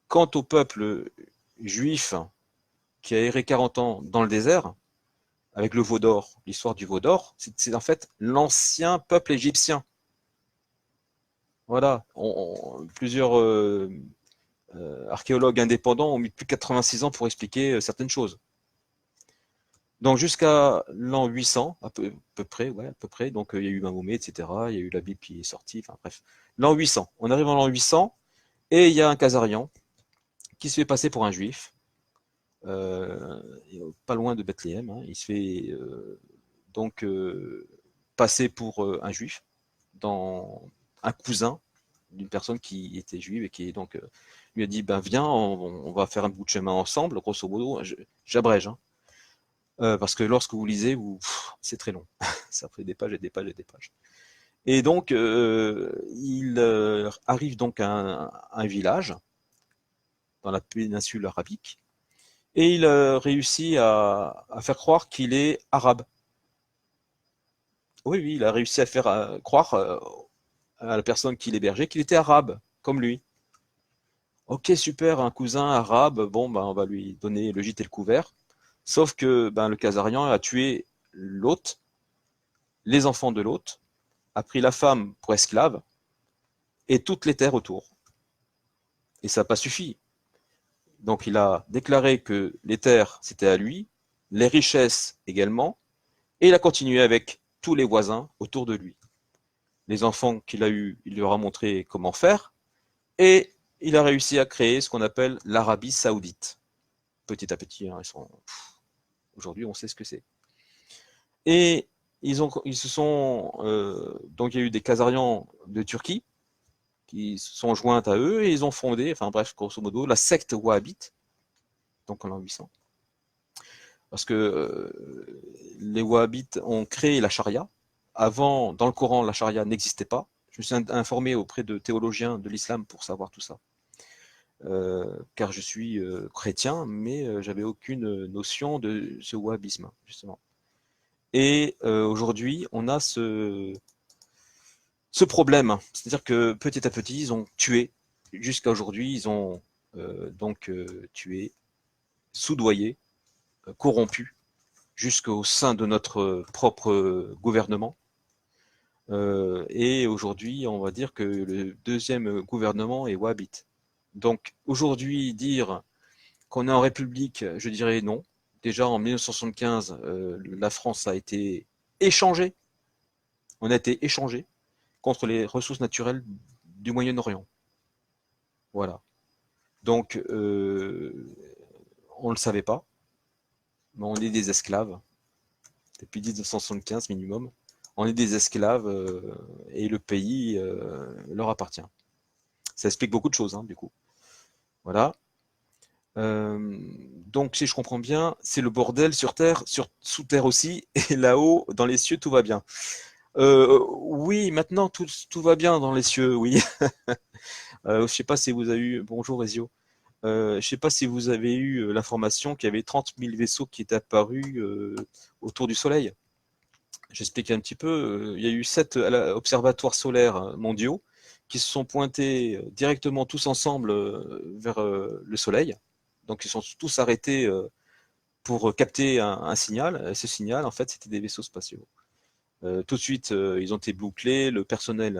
Quant au peuple juif qui a erré 40 ans dans le désert, avec le veau d'or, l'histoire du veau d'or, c'est en fait l'ancien peuple égyptien. Voilà, plusieurs archéologues indépendants ont mis plus de 86 ans pour expliquer certaines choses. Donc jusqu'à l'an 800, à peu près, ouais, à peu près, donc il y a eu Mahomet, etc., il y a eu la Bible qui est sortie, enfin bref. L'an 800, on arrive en l'an 800, et il y a un Khazarian qui se fait passer pour un juif, euh, pas loin de Bethléem, hein, il se fait donc passer pour un juif, dans un cousin d'une personne qui était juive et qui donc lui a dit ben viens, on va faire un bout de chemin ensemble, grosso modo, j'abrège, hein. Parce que lorsque vous lisez, c'est très long, ça fait des pages et des pages et des pages. Et donc il arrive donc à un village dans la péninsule arabique et il réussit à faire croire qu'il est arabe. Oui, oui, il a réussi à faire croire à la personne qui l'hébergeait qu'il était arabe, comme lui. Ok, super, un cousin arabe, bon, ben, on va lui donner le gîte et le couvert. Sauf que ben, le Khazarian a tué l'hôte, les enfants de l'hôte, a pris la femme pour esclave et toutes les terres autour. Et ça n'a pas suffi. Donc il a déclaré que les terres, c'était à lui, les richesses également, et il a continué avec tous les voisins autour de lui. Les enfants qu'il a eus, il leur a montré comment faire, et il a réussi à créer ce qu'on appelle l'Arabie Saoudite. Petit à petit, hein, aujourd'hui on sait ce que c'est. Et ils se sont, donc il y a eu des Khazarians de Turquie qui se sont joints à eux et ils ont fondé, enfin bref, grosso modo, la secte wahhabite donc en l'an 800. Parce que les Wahhabites ont créé la charia. Avant, dans le Coran, la charia n'existait pas. Je me suis informé auprès de théologiens de l'islam pour savoir tout ça. Car je suis chrétien, mais j'avais aucune notion de ce wahhabisme, justement. Et aujourd'hui, on a ce problème. C'est-à-dire que petit à petit, ils ont tué. Jusqu'à aujourd'hui, ils ont tué, soudoyé, corrompu, jusqu'au sein de notre propre gouvernement. Et aujourd'hui, on va dire que le deuxième gouvernement est wahhabite. Donc aujourd'hui, dire qu'on est en République, je dirais non. Déjà en 1975, la France a été échangée. On a été échangé contre les ressources naturelles du Moyen-Orient. Voilà. Donc, on ne le savait pas, mais on est des esclaves depuis 1975 minimum. On est des esclaves et le pays leur appartient. Ça explique beaucoup de choses, hein, du coup. Voilà. Donc, si je comprends bien, c'est le bordel sur Terre, sous Terre aussi, et là-haut, dans les cieux, tout va bien. Oui, maintenant, tout va bien dans les cieux, oui. Je sais pas si vous avez eu... Bonjour, Ezio. Je sais pas si vous avez eu l'information qu'il y avait 30 000 vaisseaux qui étaient apparus autour du Soleil. J'explique un petit peu. Il y a eu 7 observatoires solaires mondiaux qui se sont pointés directement tous ensemble vers le Soleil. Donc ils sont tous arrêtés pour capter un signal. Et ce signal, en fait, c'était des vaisseaux spatiaux. Tout de suite, ils ont été bouclés. Le personnel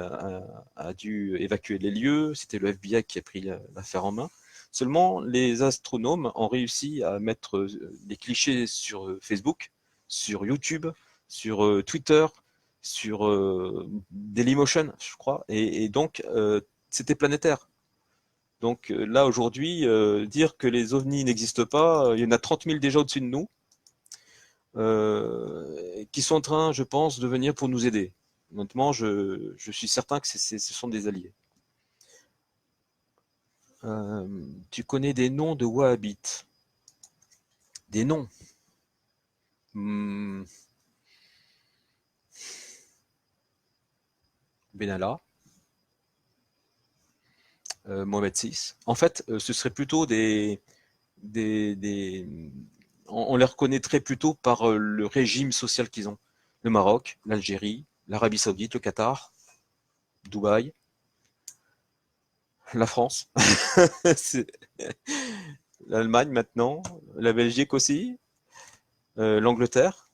a dû évacuer les lieux. C'était le FBI qui a pris l'affaire en main. Seulement, les astronomes ont réussi à mettre des clichés sur Facebook, sur YouTube, sur Twitter, sur Dailymotion, je crois, et donc c'était planétaire. Donc là, aujourd'hui, dire que les ovnis n'existent pas, il y en a 30 000 déjà au-dessus de nous, qui sont en train, je pense, de venir pour nous aider. Honnêtement, je suis certain que ce sont des alliés. Tu connais des noms de Wahhabites? Des noms? Benalla, Mohamed VI. En fait, ce serait plutôt on les reconnaîtrait plutôt par le régime social qu'ils ont. Le Maroc, l'Algérie, l'Arabie Saoudite, le Qatar, Dubaï, la France, l'Allemagne maintenant, la Belgique aussi, l'Angleterre.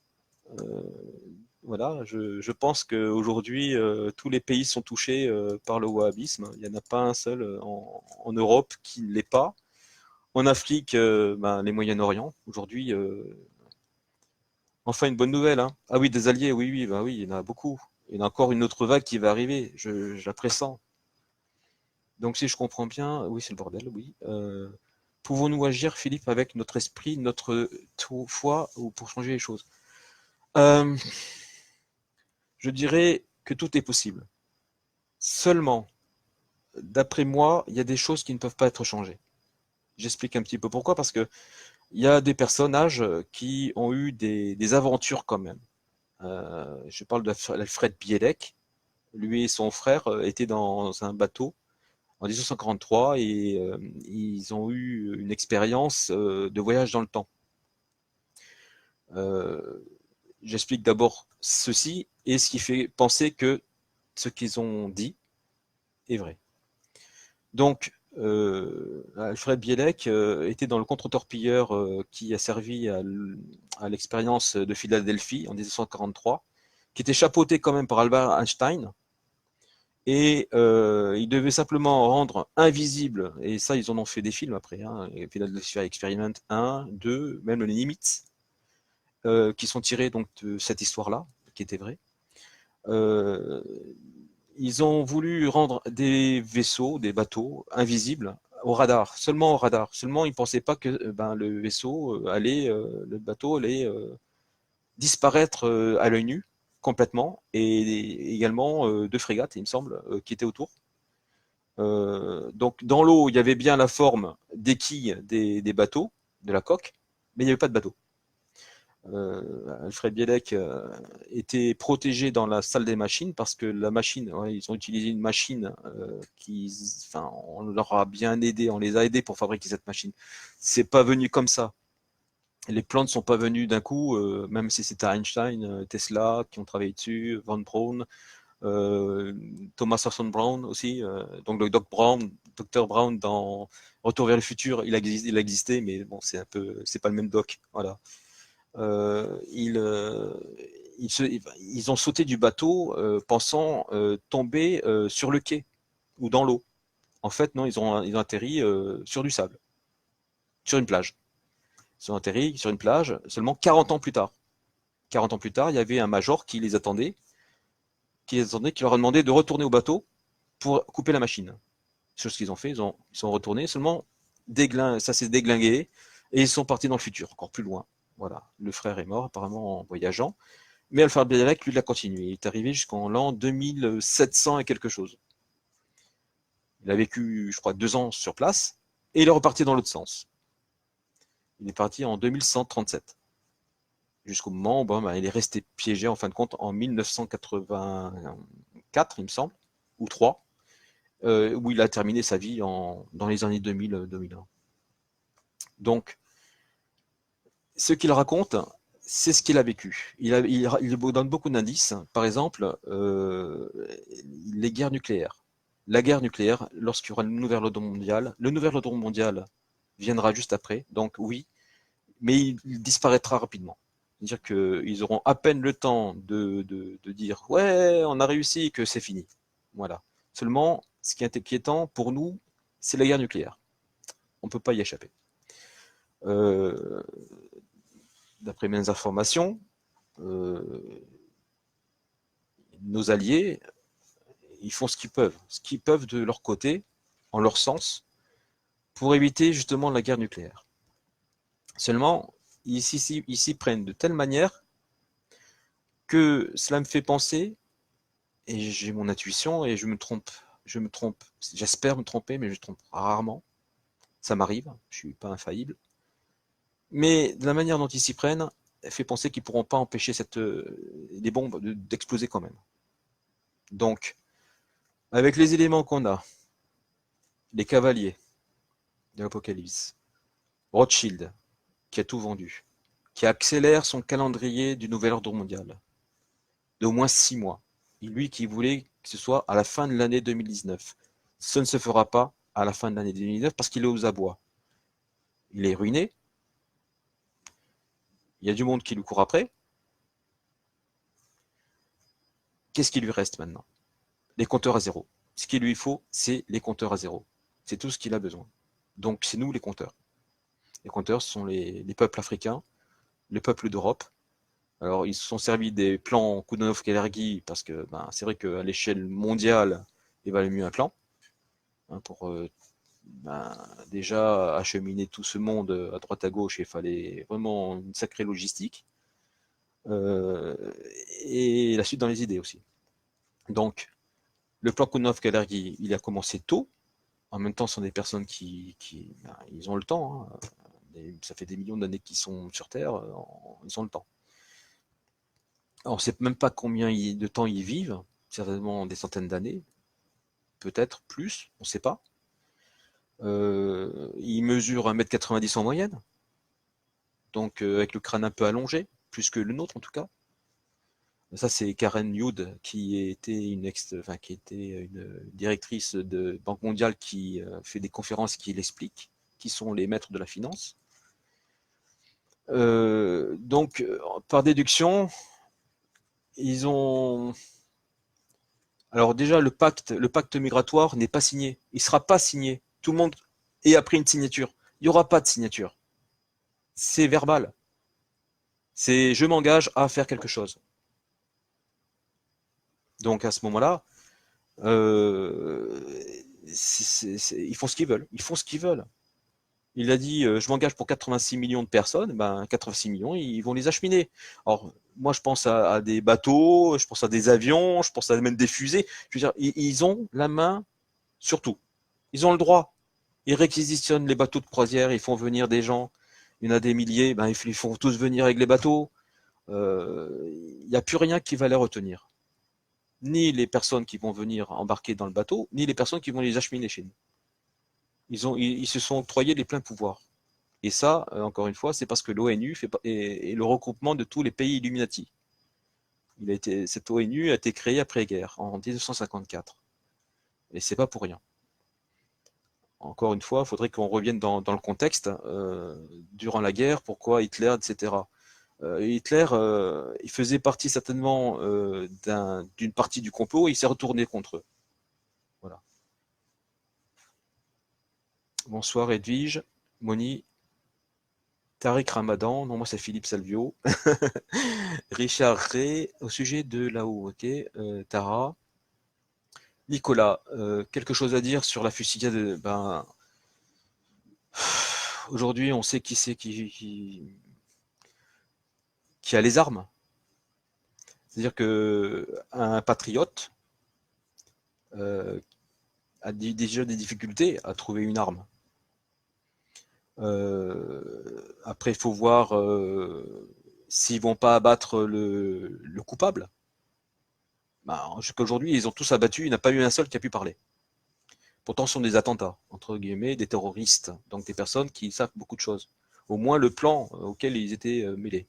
Voilà, je pense qu'aujourd'hui, tous les pays sont touchés par le wahhabisme. Il n'y en a pas un seul en Europe qui ne l'est pas. En Afrique, les Moyen-Orient, aujourd'hui, enfin une bonne nouvelle. Hein. Ah oui, des alliés, oui, oui, oui, il y en a beaucoup. Il y en a encore une autre vague qui va arriver, je la pressens. Donc si je comprends bien, oui, c'est le bordel, oui. Pouvons-nous agir, Philippe, avec notre esprit, notre foi, ou pour changer les choses? Je dirais que tout est possible. Seulement, d'après moi, il y a des choses qui ne peuvent pas être changées. J'explique un petit peu pourquoi, parce que il y a des personnages qui ont eu des aventures quand même. Je parle d'Alfred Bielek. Lui et son frère étaient dans un bateau en 1943 et ils ont eu une expérience de voyage dans le temps. J'explique d'abord ceci et ce qui fait penser que ce qu'ils ont dit est vrai. Donc, Alfred Bielek était dans le contre-torpilleur qui a servi à l'expérience de Philadelphie en 1943, qui était chapeauté quand même par Albert Einstein, et il devait simplement rendre invisible, et ça ils en ont fait des films après, hein, Philadelphia Experiment 1, 2, même les Nimitz, qui sont tirés donc de cette histoire-là, qui était vraie. Ils ont voulu rendre des vaisseaux, des bateaux invisibles au radar, seulement au radar. Seulement, ils ne pensaient pas que le vaisseau le bateau allait disparaître à l'œil nu complètement, et également deux frégates, il me semble, qui étaient autour. Donc dans l'eau, il y avait bien la forme des quilles des bateaux, de la coque, mais il n'y avait pas de bateau. Alfred Bielek était protégé dans la salle des machines parce que la machine, ouais, ils ont utilisé une machine enfin, on leur a bien aidé, on les a aidés pour fabriquer cette machine. C'est pas venu comme ça. Les plans ne sont pas venus d'un coup, même si c'était Einstein, Tesla qui ont travaillé dessus, Von Braun, Thomas Harrison Brown aussi, donc le Dr Brown dans Retour vers le futur, il a existé, mais bon, c'est pas le même doc, voilà. Euh, ils, euh, ils ont sauté du bateau pensant tomber sur le quai ou dans l'eau. En fait, non, ils ont atterri sur du sable, sur une plage. Ils ont atterri sur une plage seulement 40 ans plus tard. 40 ans plus tard, il y avait un major qui leur a demandé de retourner au bateau pour couper la machine. C'est ce qu'ils ont fait, ils sont retournés, seulement ça s'est déglingué, et ils sont partis dans le futur, encore plus loin. Voilà, le frère est mort apparemment en voyageant, mais Alfred Bielek, lui, il a continué. Il est arrivé jusqu'en l'an 2700 et quelque chose. Il a vécu, je crois, 2 ans sur place, et il est reparti dans l'autre sens. Il est parti en 2137. Jusqu'au moment où il est resté piégé en fin de compte en 1984, il me semble, ou 3, où il a terminé sa vie dans les années 2000-2001. Donc, ce qu'il raconte, c'est ce qu'il a vécu. Il donne beaucoup d'indices. Par exemple, les guerres nucléaires. La guerre nucléaire, lorsqu'il y aura le nouvel ordre mondial, le nouvel ordre mondial viendra juste après, donc oui, mais il disparaîtra rapidement. C'est-à-dire qu'ils auront à peine le temps de dire ouais, on a réussi, que c'est fini. Voilà. Seulement, ce qui est inquiétant pour nous, c'est la guerre nucléaire. On ne peut pas y échapper. D'après mes informations, nos alliés, ils font ce qu'ils peuvent de leur côté, en leur sens, pour éviter justement la guerre nucléaire. Seulement, ils s'y prennent de telle manière que cela me fait penser, et j'ai mon intuition, et je me trompe, j'espère me tromper, mais je me trompe rarement, ça m'arrive, je suis pas infaillible, mais de la manière dont ils s'y prennent, elle fait penser qu'ils pourront pas empêcher les bombes d'exploser quand même. Donc, avec les éléments qu'on a, les cavaliers de l'Apocalypse, Rothschild, qui a tout vendu, qui accélère son calendrier du nouvel ordre mondial d'au moins 6 mois, et lui qui voulait que ce soit à la fin de l'année 2019. Ce ne se fera pas à la fin de l'année 2019 parce qu'il est aux abois. Il est ruiné, il y a du monde qui lui court après. Qu'est-ce qui lui reste maintenant? Les compteurs à zéro. Ce qu'il lui faut, c'est les compteurs à zéro. C'est tout ce qu'il a besoin. Donc c'est nous les compteurs. Les compteurs sont les peuples africains, les peuples d'Europe. Alors ils se sont servis des plans Koudonov-Kalergi parce que c'est vrai qu'à l'échelle mondiale, il valait mieux un plan pour déjà acheminer tout ce monde à droite à gauche. Il fallait vraiment une sacrée logistique et la suite dans les idées aussi. Donc le plan Koudonov-Kalergi, il a commencé tôt. En même temps, ce sont des personnes qui ils ont le temps. Ça fait des millions d'années qu'ils sont sur Terre, ils ont le temps. Alors, on ne sait même pas combien de temps ils vivent, certainement des centaines d'années, peut-être plus, on ne sait pas. Ils mesurent 1,90 m en moyenne, donc avec le crâne un peu allongé, plus que le nôtre en tout cas. Ça, c'est Karen Youd, qui était qui était une directrice de Banque mondiale qui fait des conférences qui l'expliquent, qui sont les maîtres de la finance. Donc, par déduction, ils ont. Alors déjà, le pacte migratoire n'est pas signé. Il ne sera pas signé. Tout le monde est après une signature. Il n'y aura pas de signature. C'est verbal. C'est je m'engage à faire quelque chose. Donc à ce moment-là, ils font ce qu'ils veulent. Ils font ce qu'ils veulent. Il a dit je m'engage pour 86 millions de personnes, 86 millions, ils vont les acheminer. Alors, moi, je pense à des bateaux, je pense à des avions, je pense à même des fusées. Je veux dire, ils ont la main sur tout. Ils ont le droit. Ils réquisitionnent les bateaux de croisière, ils font venir des gens. il y en a des milliers, ben, ils font tous venir avec les bateaux. Il n'y a plus rien qui va les retenir. Ni les personnes qui vont venir embarquer dans le bateau, ni les personnes qui vont les acheminer chez nous. Ils se sont octroyés les pleins pouvoirs. Et ça, encore une fois, c'est parce que l'ONU est le regroupement de tous les pays Illuminati. Cette ONU a été créée après-guerre, en 1954. Et c'est pas pour rien. Encore une fois, il faudrait qu'on revienne dans le contexte. Durant la guerre, pourquoi Hitler, etc. Hitler, il faisait partie certainement d'une partie du complot et il s'est retourné contre eux. Voilà. Bonsoir Edwige, Moni, Tariq Ramadan, non moi c'est Philippe Salvio, Richard Ray, au sujet de là-haut, ok, Tara, Nicolas, quelque chose à dire sur la fusillade, ben, aujourd'hui on sait qui c'est qui a les armes. C'est-à-dire que un patriote a déjà des difficultés à trouver une arme. Après, il faut voir s'ils vont pas abattre le coupable. Bah, jusqu'à aujourd'hui, ils ont tous abattu, il n'y en a pas eu un seul qui a pu parler. Pourtant, ce sont des attentats, entre guillemets, des terroristes, donc des personnes qui savent beaucoup de choses. Au moins le plan auquel ils étaient mêlés.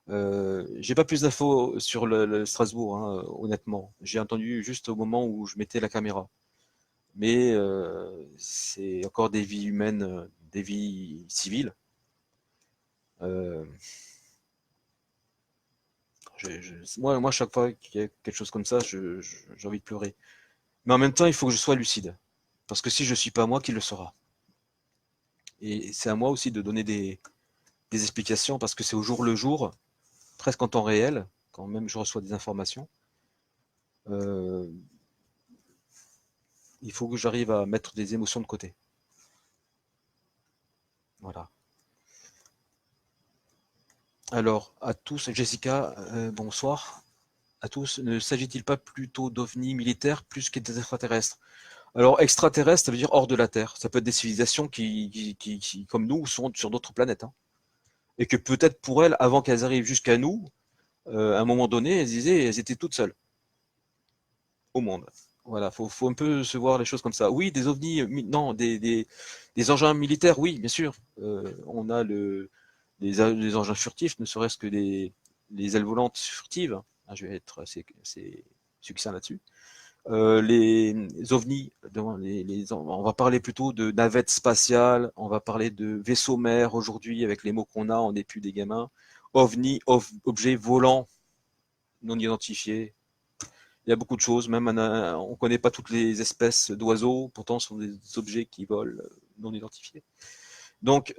J'ai pas plus d'infos sur le Strasbourg, hein, honnêtement. J'ai entendu juste au moment où je mettais la caméra. Mais c'est encore des vies humaines, des vies civiles. Euh, moi, chaque fois qu'il y a quelque chose comme ça, j'ai envie de pleurer. Mais en même temps, il faut que je sois lucide. Parce que si je ne suis pas moi, qui le sera? Et c'est à moi aussi de donner des explications, parce que c'est au jour le jour, presque en temps réel, quand même je reçois des informations. Euh, il faut que j'arrive à mettre des émotions de côté. Voilà. Alors, à tous, Jessica, bonsoir. À tous, ne s'agit-il pas plutôt d'ovnis militaires plus que des extraterrestres? Alors, extraterrestre, ça veut dire hors de la Terre. Ça peut être des civilisations qui, comme nous, sont sur d'autres planètes, hein. Et que peut-être pour elles, avant qu'elles arrivent jusqu'à nous, à un moment donné, elles étaient toutes seules au monde. Voilà, faut un peu se voir les choses comme ça. Oui, des ovnis, non, des engins militaires, oui, bien sûr. On a les engins furtifs, ne serait-ce que les ailes volantes furtives. Ah, je vais être assez succinct là-dessus. Les ovnis, on va parler plutôt de navettes spatiales, on va parler de vaisseaux mers aujourd'hui avec les mots qu'on a, on n'est plus des gamins. OVNI, objet volant non identifié. Il y a beaucoup de choses, même on ne connaît pas toutes les espèces d'oiseaux, pourtant ce sont des objets qui volent non identifiés. Donc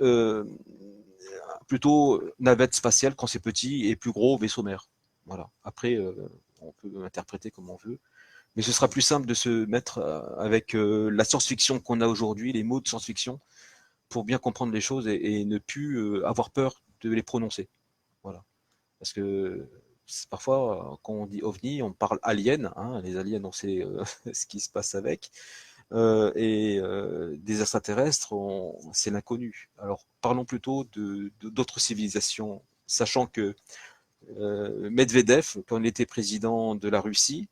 plutôt navette spatiale quand c'est petit et plus gros vaisseau mer. Voilà. Après, on peut interpréter comme on veut. Mais ce sera plus simple de se mettre avec la science-fiction qu'on a aujourd'hui, les mots de science-fiction, pour bien comprendre les choses et ne plus avoir peur de les prononcer. Voilà. Parce que parfois, quand on dit ovni, on parle alien. Hein, les aliens, on sait ce qui se passe avec. Des extraterrestres, c'est l'inconnu. Alors, parlons plutôt d'autres civilisations, sachant que Medvedev, quand il était président de la Russie,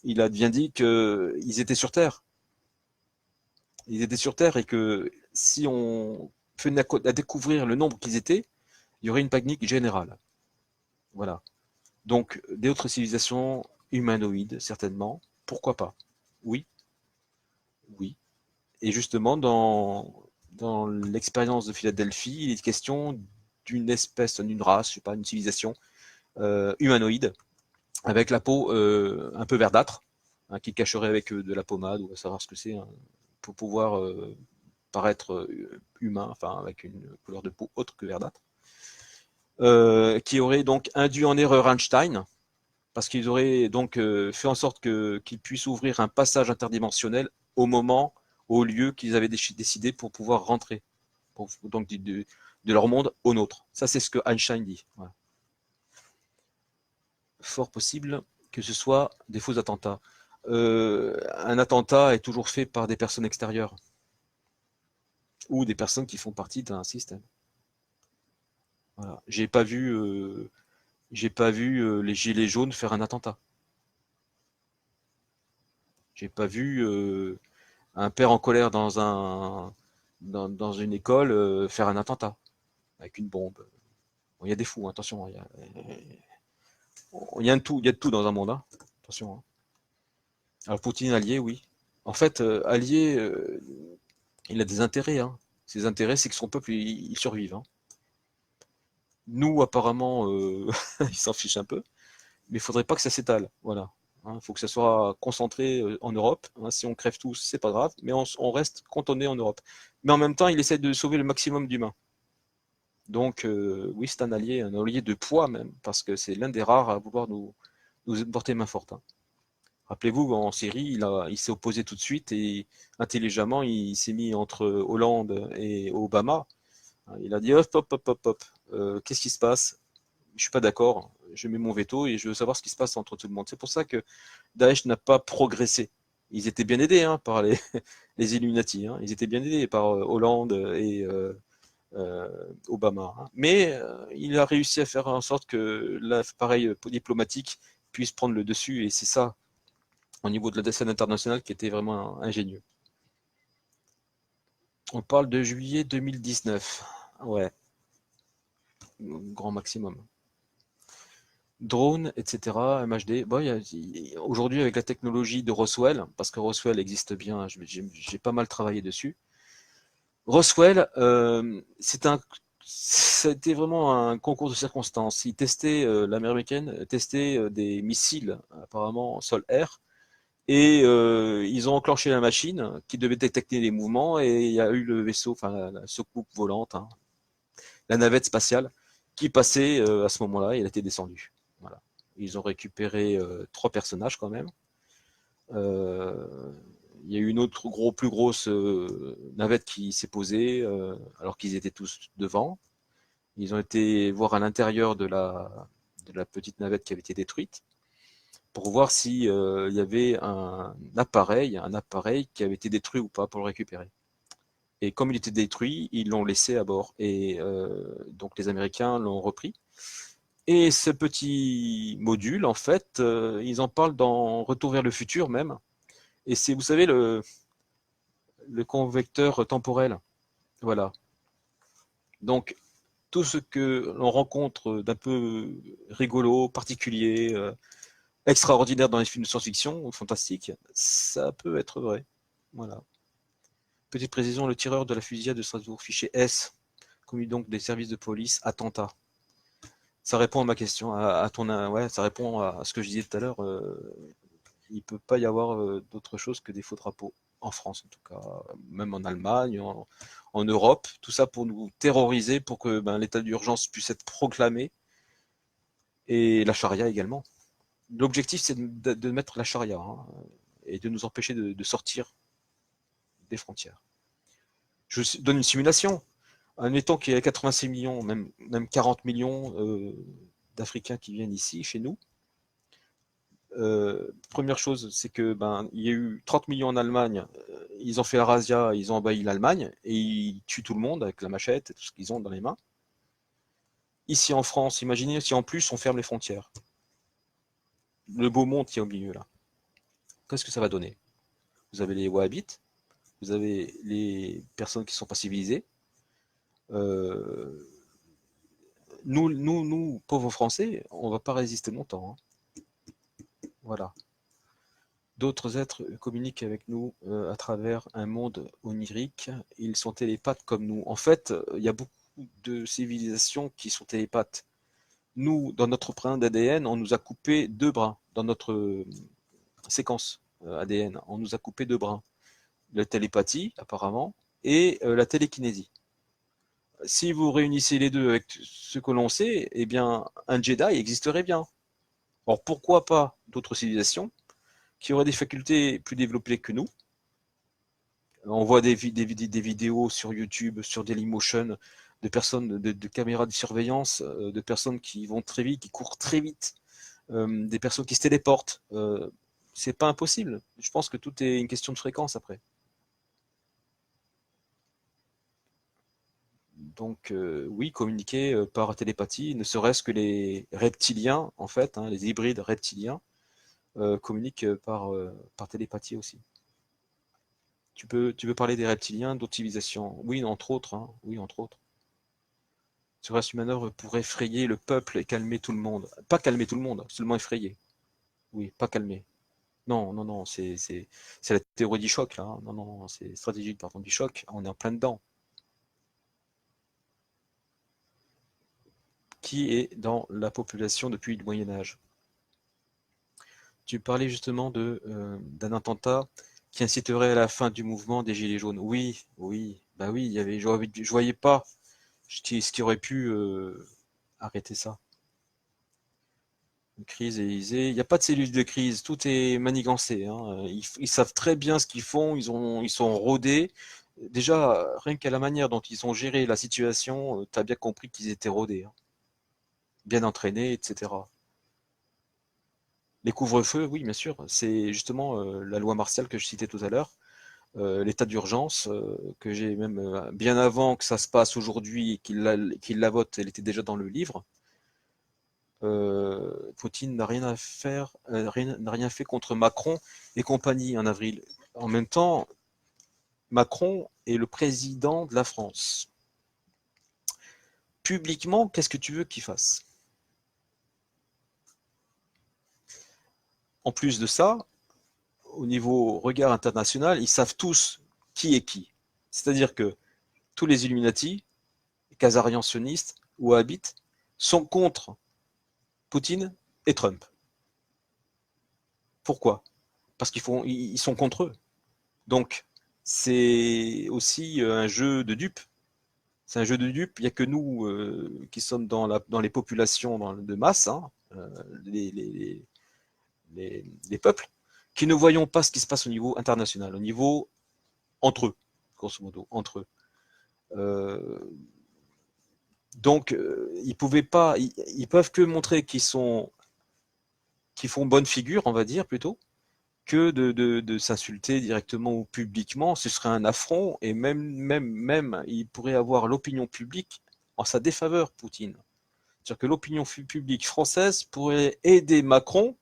il a bien dit qu'ils étaient sur Terre. Ils étaient sur Terre et que si on venait à découvrir le nombre qu'ils étaient, il y aurait une panique générale. Voilà. Donc, d'autres civilisations humanoïdes, certainement. Pourquoi pas? Oui, oui. Et justement, dans l'expérience de Philadelphie, il est question d'une espèce, d'une race, je sais pas, une civilisation humanoïde, avec la peau un peu verdâtre, hein, qui cacherait avec de la pommade, ou à savoir ce que c'est, hein, pour pouvoir paraître humain, enfin avec une couleur de peau autre que verdâtre, qui aurait donc induit en erreur Einstein, parce qu'ils auraient donc fait en sorte qu'ils puissent ouvrir un passage interdimensionnel au moment, au lieu qu'ils avaient décidé pour pouvoir rentrer, donc de leur monde au nôtre. Ça, c'est ce que Einstein dit. Voilà. Fort possible que ce soit des faux attentats. Un attentat est toujours fait par des personnes extérieures. ou des personnes qui font partie d'un système. Voilà. J'ai pas vu les gilets jaunes faire un attentat. J'ai pas vu un père en colère dans une école faire un attentat avec une bombe. Bon, il y a des fous, hein, attention. Il y a de tout dans un monde. Hein. Attention. Hein. Alors Poutine allié, oui. En fait, allié, il a des intérêts. Hein. Ses intérêts, c'est que son peuple il survive. Hein. Nous, apparemment, il s'en fiche un peu, mais il faudrait pas que ça s'étale. Voilà. Il faut que ça soit concentré en Europe. Hein. Si on crève tous, c'est pas grave, mais on reste cantonné en Europe. Mais en même temps, il essaie de sauver le maximum d'humains. Donc, oui, c'est un allié de poids même, parce que c'est l'un des rares à vouloir nous porter main forte. Hein. Rappelez-vous, en Syrie, il s'est opposé tout de suite et intelligemment, il s'est mis entre Hollande et Obama. Il a dit hop, hop, hop, hop, hop. Qu'est-ce qui se passe? Je suis pas d'accord. Je mets mon veto et je veux savoir ce qui se passe entre tout le monde. C'est pour ça que Daesh n'a pas progressé. Ils étaient bien aidés hein, par les Illuminati. Hein. Ils étaient bien aidés par Hollande et Obama. Hein. Mais il a réussi à faire en sorte que l'appareil diplomatique puisse prendre le dessus et c'est ça au niveau de la scène internationale qui était vraiment ingénieux. On parle de juillet 2019. Ouais, grand maximum. Drone, etc., MHD. Bon, aujourd'hui, avec la technologie de Roswell, parce que Roswell existe bien, j'ai pas mal travaillé dessus. Roswell, c'était vraiment un concours de circonstances. L'armée américaine testait des missiles, apparemment sol-air, et ils ont enclenché la machine qui devait détecter les mouvements, et il y a eu le vaisseau, enfin la soucoupe volante, hein, la navette spatiale, qui passait à ce moment-là, et elle était descendue. Voilà. Ils ont récupéré 3 personnages quand même. Euh, il y a eu une autre plus grosse navette qui s'est posée alors qu'ils étaient tous devant. Ils ont été voir à l'intérieur de la petite navette qui avait été détruite pour voir si il y avait un appareil qui avait été détruit ou pas pour le récupérer. Et comme il était détruit, ils l'ont laissé à bord. Et donc les Américains l'ont repris. Et ce petit module, en fait, ils en parlent dans Retour vers le futur même. Et c'est, vous savez, le convecteur temporel. Voilà. Donc, tout ce que l'on rencontre d'un peu rigolo, particulier, extraordinaire dans les films de science-fiction, fantastique, ça peut être vrai. Voilà. Petite précision, le tireur de la fusillade de Strasbourg, fiché S, commis donc des services de police, attentat. Ça répond à ma question, ouais, ça répond à ce que je disais tout à l'heure. Il ne peut pas y avoir d'autre chose que des faux drapeaux, en France en tout cas, même en Allemagne, en Europe, tout ça pour nous terroriser, pour que l'état d'urgence puisse être proclamé, et la charia également. L'objectif, c'est de mettre la charia hein, et de nous empêcher de sortir des frontières. Je donne une simulation. Admettons qu'il y a 86 millions, même 40 millions d'Africains qui viennent ici, chez nous. Première chose, c'est que il y a eu 30 millions en Allemagne. Ils ont fait la razzia, ils ont envahi l'Allemagne et ils tuent tout le monde avec la machette et tout ce qu'ils ont dans les mains. Ici en France, imaginez si en plus on ferme les frontières. Le beau monde qui est au milieu là. Qu'est-ce que ça va donner? Vous avez les Wahhabites, vous avez les personnes qui sont pas civilisées. Euh, nous, pauvres Français, on va pas résister longtemps. Hein. Voilà. D'autres êtres communiquent avec nous à travers un monde onirique. Ils sont télépathes comme nous. En fait, il y a beaucoup de civilisations qui sont télépathes. Nous, dans notre brin d'ADN, on nous a coupé 2 brins. Dans notre séquence ADN, on nous a coupé 2 brins. La télépathie, apparemment, et la télékinésie. Si vous réunissez les deux avec ce que l'on sait, eh bien, un Jedi existerait bien. Alors pourquoi pas d'autres civilisations qui auraient des facultés plus développées que nous? On voit des vidéos sur YouTube, sur Dailymotion, de personnes, de caméras de surveillance, de personnes qui vont très vite, qui courent très vite, des personnes qui se téléportent. C'est pas impossible. Je pense que tout est une question de fréquence après. Donc oui, communiquer par télépathie, ne serait-ce que les reptiliens, en fait, hein, les hybrides reptiliens, communiquent par télépathie aussi. Tu peux parler des reptiliens, d'autres civilisations. Oui, entre autres, hein, oui, entre autres. Serait-ce une manœuvre pour effrayer le peuple et calmer tout le monde? Pas calmer tout le monde, seulement effrayer. Oui, pas calmer. Non, non, non, c'est la théorie du choc, là, hein. Non, non, non, c'est stratégie pardon, du choc. On est en plein dedans. Qui est dans la population depuis le Moyen Âge? Tu parlais justement d'un attentat qui inciterait à la fin du mouvement des Gilets jaunes. Oui, oui, bah oui, je voyais pas ce qui aurait pu arrêter ça. Une crise Élysée, il n'y a pas de cellule de crise, tout est manigancé, hein. Ils savent très bien ce qu'ils font, ils sont rodés. Déjà, rien qu'à la manière dont ils ont géré la situation, tu as bien compris qu'ils étaient rodés, hein, bien entraînés, etc. Les couvre-feux, oui, bien sûr, c'est justement la loi martiale que je citais tout à l'heure, l'état d'urgence, que j'ai même bien avant que ça se passe aujourd'hui et qu'il la vote, elle était déjà dans le livre. Poutine n'a rien à faire, n'a rien fait contre Macron et compagnie en avril. En même temps, Macron est le président de la France. Publiquement, qu'est-ce que tu veux qu'il fasse? En plus de ça, au niveau regard international, ils savent tous qui est qui. C'est-à-dire que tous les Illuminati, Khazarians sionistes, wahhabites, sont contre Poutine et Trump. Pourquoi? Parce ils sont contre eux. Donc, c'est aussi un jeu de dupes. C'est un jeu de dupes. Il n'y a que nous qui sommes dans les populations de masse, hein, euh, les, les, les peuples, qui ne voyons pas ce qui se passe au niveau international, au niveau entre eux, grosso modo, entre eux. Euh, donc, ils pouvaient pas, ils peuvent que montrer qu'ils font bonne figure, on va dire plutôt, que de s'insulter directement ou publiquement. Ce serait un affront et même, il pourrait avoir l'opinion publique en sa défaveur, Poutine. C'est-à-dire que l'opinion publique française pourrait aider Macron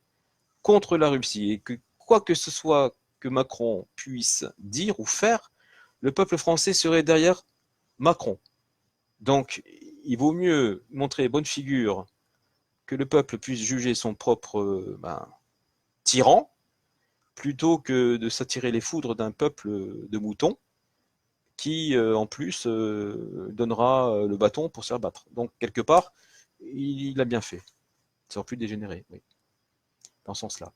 contre la Russie et que quoi que ce soit que Macron puisse dire ou faire, le peuple français serait derrière Macron. Donc, il vaut mieux montrer bonne figure, que le peuple puisse juger son propre tyran, plutôt que de s'attirer les foudres d'un peuple de moutons qui, en plus, donnera le bâton pour se faire battre. Donc, quelque part, il a bien fait. Ça aurait pu dégénérer, oui, dans ce sens-là.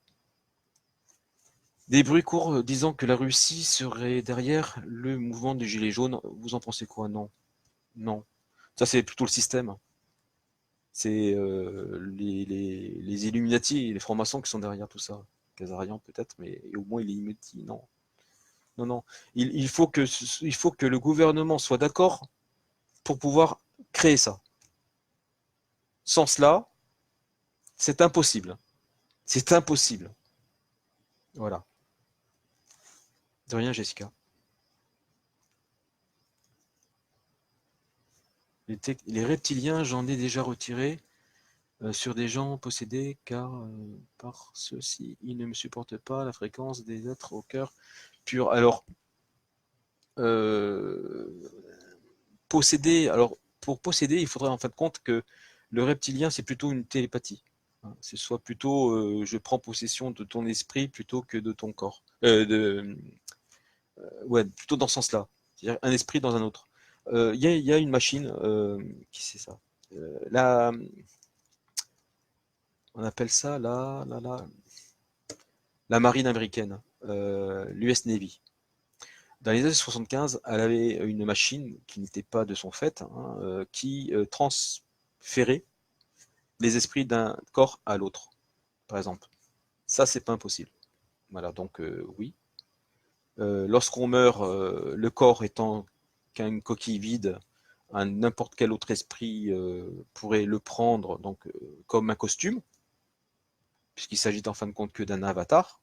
Des bruits courts disant que la Russie serait derrière le mouvement des Gilets jaunes. Vous en pensez quoi? Non. Non. Ça, c'est plutôt le système. C'est les Illuminati et les francs-maçons qui sont derrière tout ça. Kazarian peut-être, mais au moins il est Illuminati. Non. Non, non. Il faut que le gouvernement soit d'accord pour pouvoir créer ça. Sans cela, c'est impossible. C'est impossible. Voilà. De rien, Jessica. Les reptiliens, j'en ai déjà retiré sur des gens possédés, car par ceux-ci, ils ne me supportent pas la fréquence des êtres au cœur pur. Alors, euh, posséder, alors pour posséder, il faudrait en fin de compte que le reptilien, c'est plutôt une télépathie. Hein. Ce soit plutôt je prends possession de ton esprit plutôt que de ton corps. Ouais, plutôt dans ce sens-là. C'est-à-dire un esprit dans un autre. Y a une machine, qui c'est ça? Là, on appelle ça la marine américaine, l'US Navy. Dans les années 75, elle avait une machine qui n'était pas de son fait, hein, qui transférait les esprits d'un corps à l'autre, par exemple. Ça, c'est pas impossible. Voilà, donc oui. Lorsqu'on meurt, le corps étant qu'une coquille vide, n'importe quel autre esprit pourrait le prendre donc comme un costume, puisqu'il s'agit en fin de compte que d'un avatar.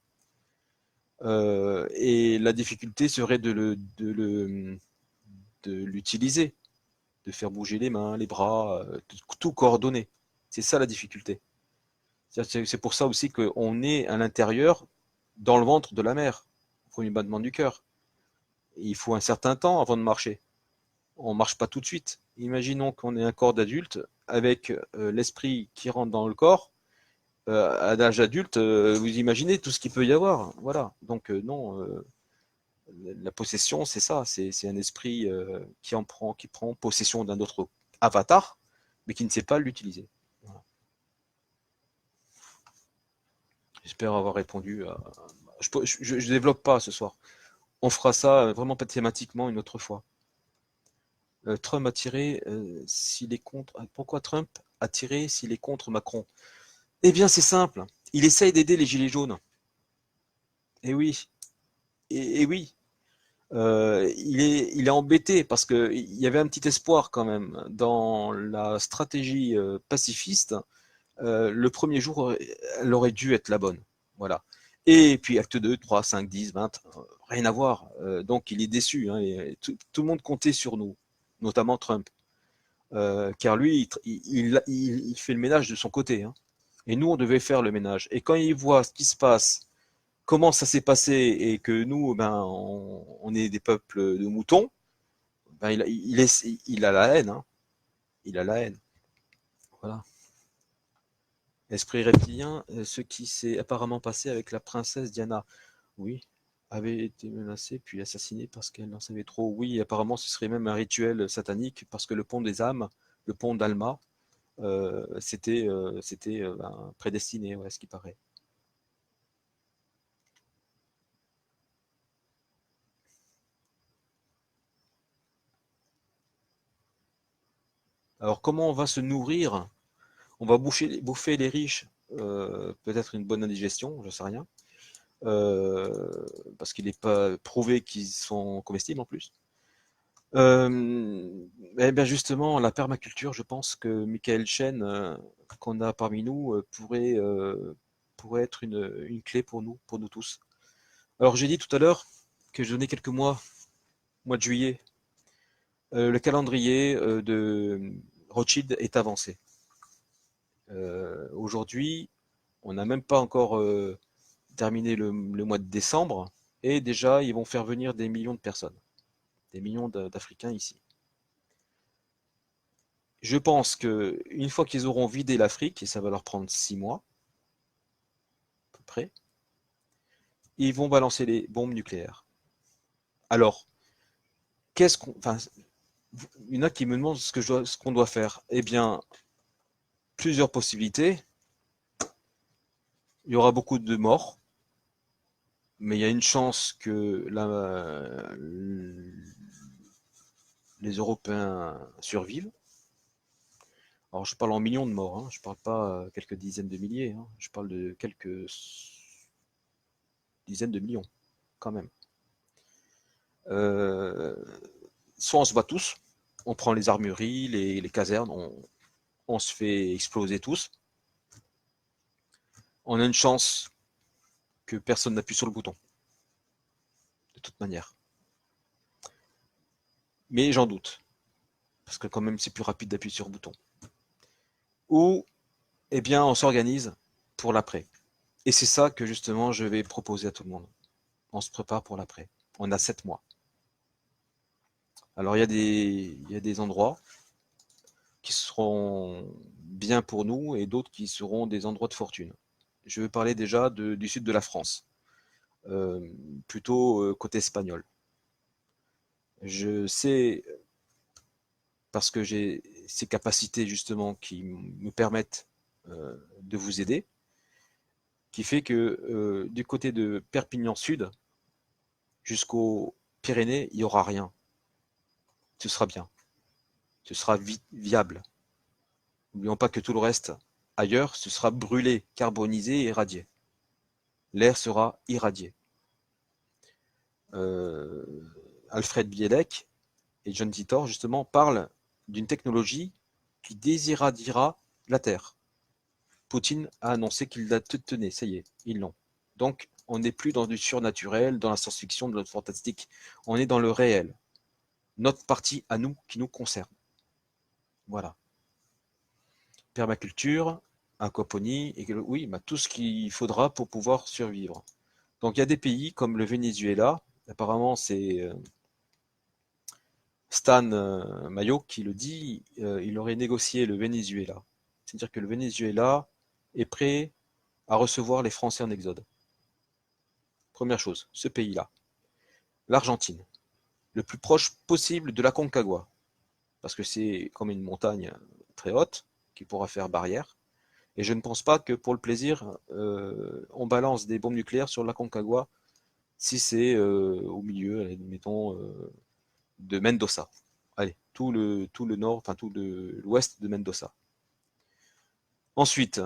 Et la difficulté serait de l'utiliser. de faire bouger les mains, les bras, tout coordonner. C'est ça la difficulté. C'est pour ça aussi qu'on est à l'intérieur, dans le ventre de la mère, au premier battement du cœur. Il faut un certain temps avant de marcher. On ne marche pas tout de suite. Imaginons qu'on ait un corps d'adulte avec l'esprit qui rentre dans le corps. À l'âge adulte, vous imaginez tout ce qu'il peut y avoir. Voilà. Donc non, la possession, c'est ça. C'est un esprit qui prend possession d'un autre avatar, mais qui ne sait pas l'utiliser. Voilà. J'espère avoir répondu à... Je ne développe pas ce soir. On fera ça vraiment pas thématiquement une autre fois. Trump a tiré s'il est contre. Pourquoi Trump a tiré s'il est contre Macron? Eh bien, c'est simple. Il essaye d'aider les gilets jaunes. Eh oui, et oui. Il est embêté parce qu'il y avait un petit espoir quand même dans la stratégie pacifiste. Le premier jour, elle aurait dû être la bonne. Voilà. Et puis acte 2, 3, 5, 10, 20, rien à voir. Donc il est déçu. Hein, et tout le monde comptait sur nous, notamment Trump. Car lui, il fait le ménage de son côté. Hein. Et nous, on devait faire le ménage. Et quand il voit ce qui se passe, comment ça s'est passé, et que nous, ben, on est des peuples de moutons, ben, il a la haine. Hein. Il a la haine. Voilà. Esprit reptilien, ce qui s'est apparemment passé avec la princesse Diana. Oui, avait été menacée puis assassinée parce qu'elle en savait trop. Oui, apparemment ce serait même un rituel satanique parce que le pont des âmes, le pont d'Alma, c'était ben, prédestiné, ouais, ce qui paraît. Alors comment on va se nourrir? On va bouffer les riches, peut-être une bonne indigestion, je sais rien, euh, parce qu'il n'est pas prouvé qu'ils sont comestibles en plus. Eh bien justement, la permaculture, je pense que Michael Chen, qu'on a parmi nous, pourrait être une clé pour nous tous. Alors j'ai dit tout à l'heure que je donnais quelques mois, mois de juillet. Le calendrier de Rothschild est avancé. Aujourd'hui, on n'a même pas encore terminé le mois de décembre, et déjà ils vont faire venir des millions de personnes, des millions d'Africains ici. Je pense que une fois qu'ils auront vidé l'Afrique, et ça va leur prendre 6 mois, à peu près, ils vont balancer les bombes nucléaires. Alors, enfin, il y en a qui me demandent ce qu'on doit faire. Eh bien, plusieurs possibilités. Il y aura beaucoup de morts, mais il y a une chance que les Européens survivent. Alors, je parle en millions de morts, hein. Je ne parle pas quelques dizaines de milliers, hein. Je parle de quelques dizaines de millions, quand même. Euh, Soit on se bat tous, on prend les armureries, les casernes, on se fait exploser tous. On a une chance que personne n'appuie sur le bouton, de toute manière. Mais j'en doute, parce que quand même c'est plus rapide d'appuyer sur le bouton. Ou, eh bien, on s'organise pour l'après. Et c'est ça que justement je vais proposer à tout le monde. On se prépare pour l'après. On a 7 mois. Alors il y a des endroits qui seront bien pour nous et d'autres qui seront des endroits de fortune. Je vais parler déjà du sud de la France, euh, plutôt côté espagnol. Je sais, parce que j'ai ces capacités justement qui me permettent de vous aider, qui fait que du côté de Perpignan Sud jusqu'aux Pyrénées, il n'y aura rien. Ce sera bien, ce sera viable. N'oublions pas que tout le reste ailleurs, ce sera brûlé, carbonisé et irradié. L'air sera irradié. Euh, Alfred Bielek et John Titor, justement, parlent d'une technologie qui désirradiera la Terre. Poutine a annoncé qu'il la tenait, ça y est, ils l'ont. Donc, on n'est plus dans du surnaturel, dans la science-fiction, dans le fantastique. On est dans le réel. Notre partie à nous qui nous concerne. Voilà. Permaculture, aquaponie, et oui, bah, tout ce qu'il faudra pour pouvoir survivre. Donc il y a des pays comme le Venezuela, apparemment c'est Stan Mayo qui le dit, il aurait négocié le Venezuela. C'est-à-dire que le Venezuela est prêt à recevoir les Français en exode. Première chose, ce pays-là. L'Argentine, le plus proche possible de la Concagua, parce que c'est comme une montagne très haute qui pourra faire barrière. Et je ne pense pas que pour le plaisir, on balance des bombes nucléaires sur la Concagua si c'est au milieu, mettons, de Mendoza. Allez, tout le nord, enfin l'ouest de Mendoza. Ensuite,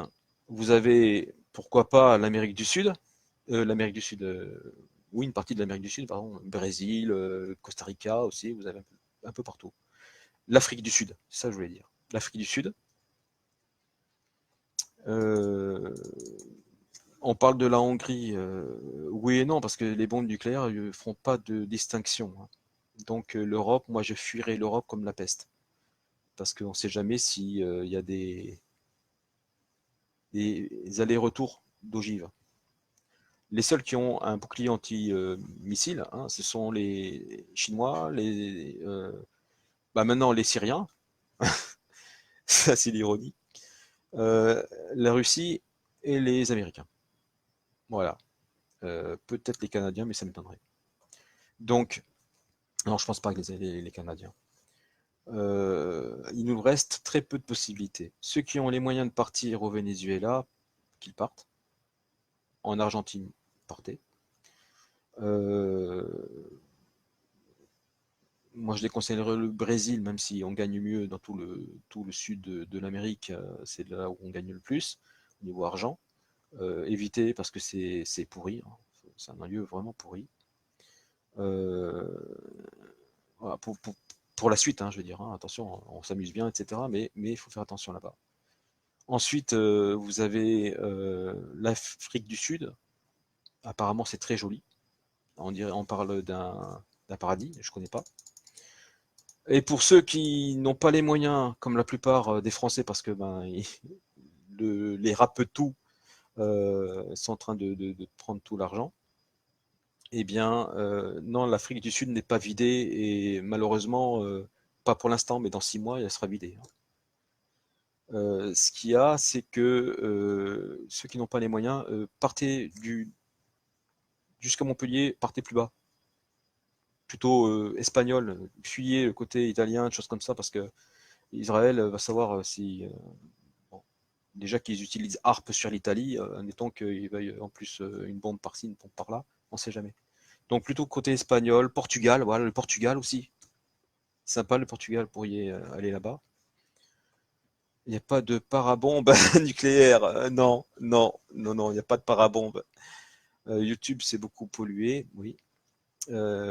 vous avez, pourquoi pas, l'Amérique du Sud, oui, une partie de l'Amérique du Sud, pardon, Brésil, Costa Rica aussi, vous avez un peu partout. L'Afrique du Sud, c'est ça que je voulais dire. L'Afrique du Sud. Euh, on parle de la Hongrie, oui et non, parce que les bombes nucléaires ne feront pas de distinction, hein. Donc l'Europe, moi je fuirais l'Europe comme la peste, parce qu'on ne sait jamais s'il y a des allers-retours d'ogives. Les seuls qui ont un bouclier anti-missile, hein, ce sont les Chinois, bah maintenant les Syriens, ça c'est l'ironie, euh, la Russie et les Américains. Voilà. Peut-être les Canadiens, mais ça m'étonnerait. Donc, non, je pense pas que les Canadiens. Il nous reste très peu de possibilités. Ceux qui ont les moyens de partir au Venezuela, qu'ils partent. En Argentine, partez. Euh, Moi, je déconseillerais le Brésil, même si on gagne mieux dans tout le sud de l'Amérique. C'est là où on gagne le plus, au niveau argent. Évitez parce que c'est pourri, hein. C'est un lieu vraiment pourri. Euh, voilà, pour la suite, hein, je veux dire, hein, attention, on s'amuse bien, etc. Mais il faut faire attention là-bas. Ensuite, vous avez l'Afrique du Sud. Apparemment, c'est très joli. On parle d'un paradis, je connais pas. Et pour ceux qui n'ont pas les moyens, comme la plupart des Français, parce que ben, les tout sont en train de prendre tout l'argent, eh bien, non, l'Afrique du Sud n'est pas vidée et malheureusement, pas pour l'instant, mais dans 6 mois, elle sera vidée, hein. Ce qu'il y a, c'est que ceux qui n'ont pas les moyens, partez jusqu'à Montpellier, partez plus bas, plutôt espagnol, fuyez le côté italien, des choses comme ça, parce que Israël va savoir si bon, déjà qu'ils utilisent ARP sur l'Italie, admettons qu'ils veuillent en plus une bombe par-ci, une bombe par-là, on ne sait jamais. Donc plutôt côté espagnol, Portugal, voilà, le Portugal aussi. Sympa le Portugal pour y aller là-bas. Il n'y a pas de parabombe nucléaire. Non, non, non, non, il n'y a pas de parabombe. YouTube, c'est beaucoup pollué, oui.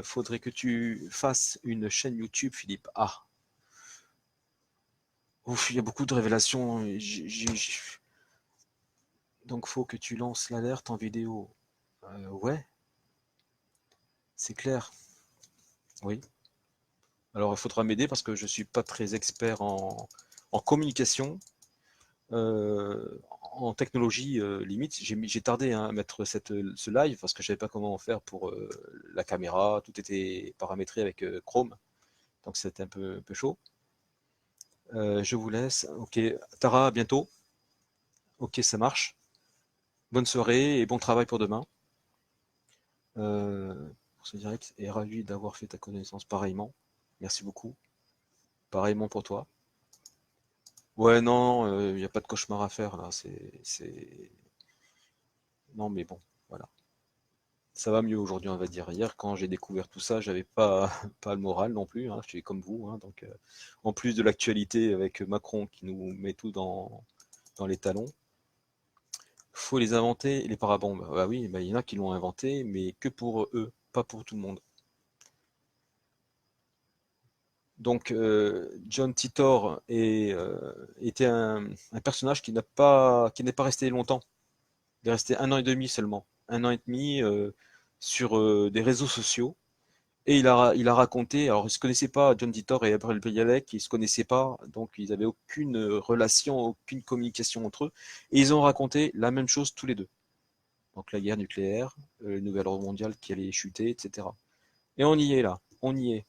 Faudrait que tu fasses une chaîne YouTube, Philippe. Ah, ouf, il y a beaucoup de révélations. Donc faut que tu lances l'alerte en vidéo. Ouais, c'est clair. Oui. Alors il faudra m'aider parce que je suis pas très expert en communication, en technologie limite. J'ai tardé, hein, à mettre ce live parce que je savais pas comment faire pour la caméra. Tout était paramétré avec Chrome, donc c'était un peu chaud. Je vous laisse. Ok, Tara, à bientôt. Ok, ça marche. Bonne soirée et bon travail pour demain. Pour ce direct et ravi d'avoir fait ta connaissance pareillement. Merci beaucoup. Pareillement pour toi. Ouais, non, il n'y a pas de cauchemar à faire là. Non, mais bon, voilà. Ça va mieux aujourd'hui, on va dire. Hier, quand j'ai découvert tout ça, j'avais pas, pas le moral non plus, hein. Je suis comme vous, hein. Donc, en plus de l'actualité avec Macron qui nous met tout dans les talons, faut les inventer, les parabombes. Bah oui, bah, il y en a qui l'ont inventé, mais que pour eux, pas pour tout le monde. Donc, John Titor était un personnage qui n'est pas resté longtemps. Il est resté 1 an et demi seulement. 1 an et demi sur des réseaux sociaux. Et il a raconté, alors ils se connaissaient pas, John Titor et Gabriel Bialek, ils se connaissaient pas, donc ils avaient aucune relation, aucune communication entre eux, et ils ont raconté la même chose tous les deux. Donc la guerre nucléaire, le nouvel ordre mondial qui allait chuter, etc. Et on y est là, on y est.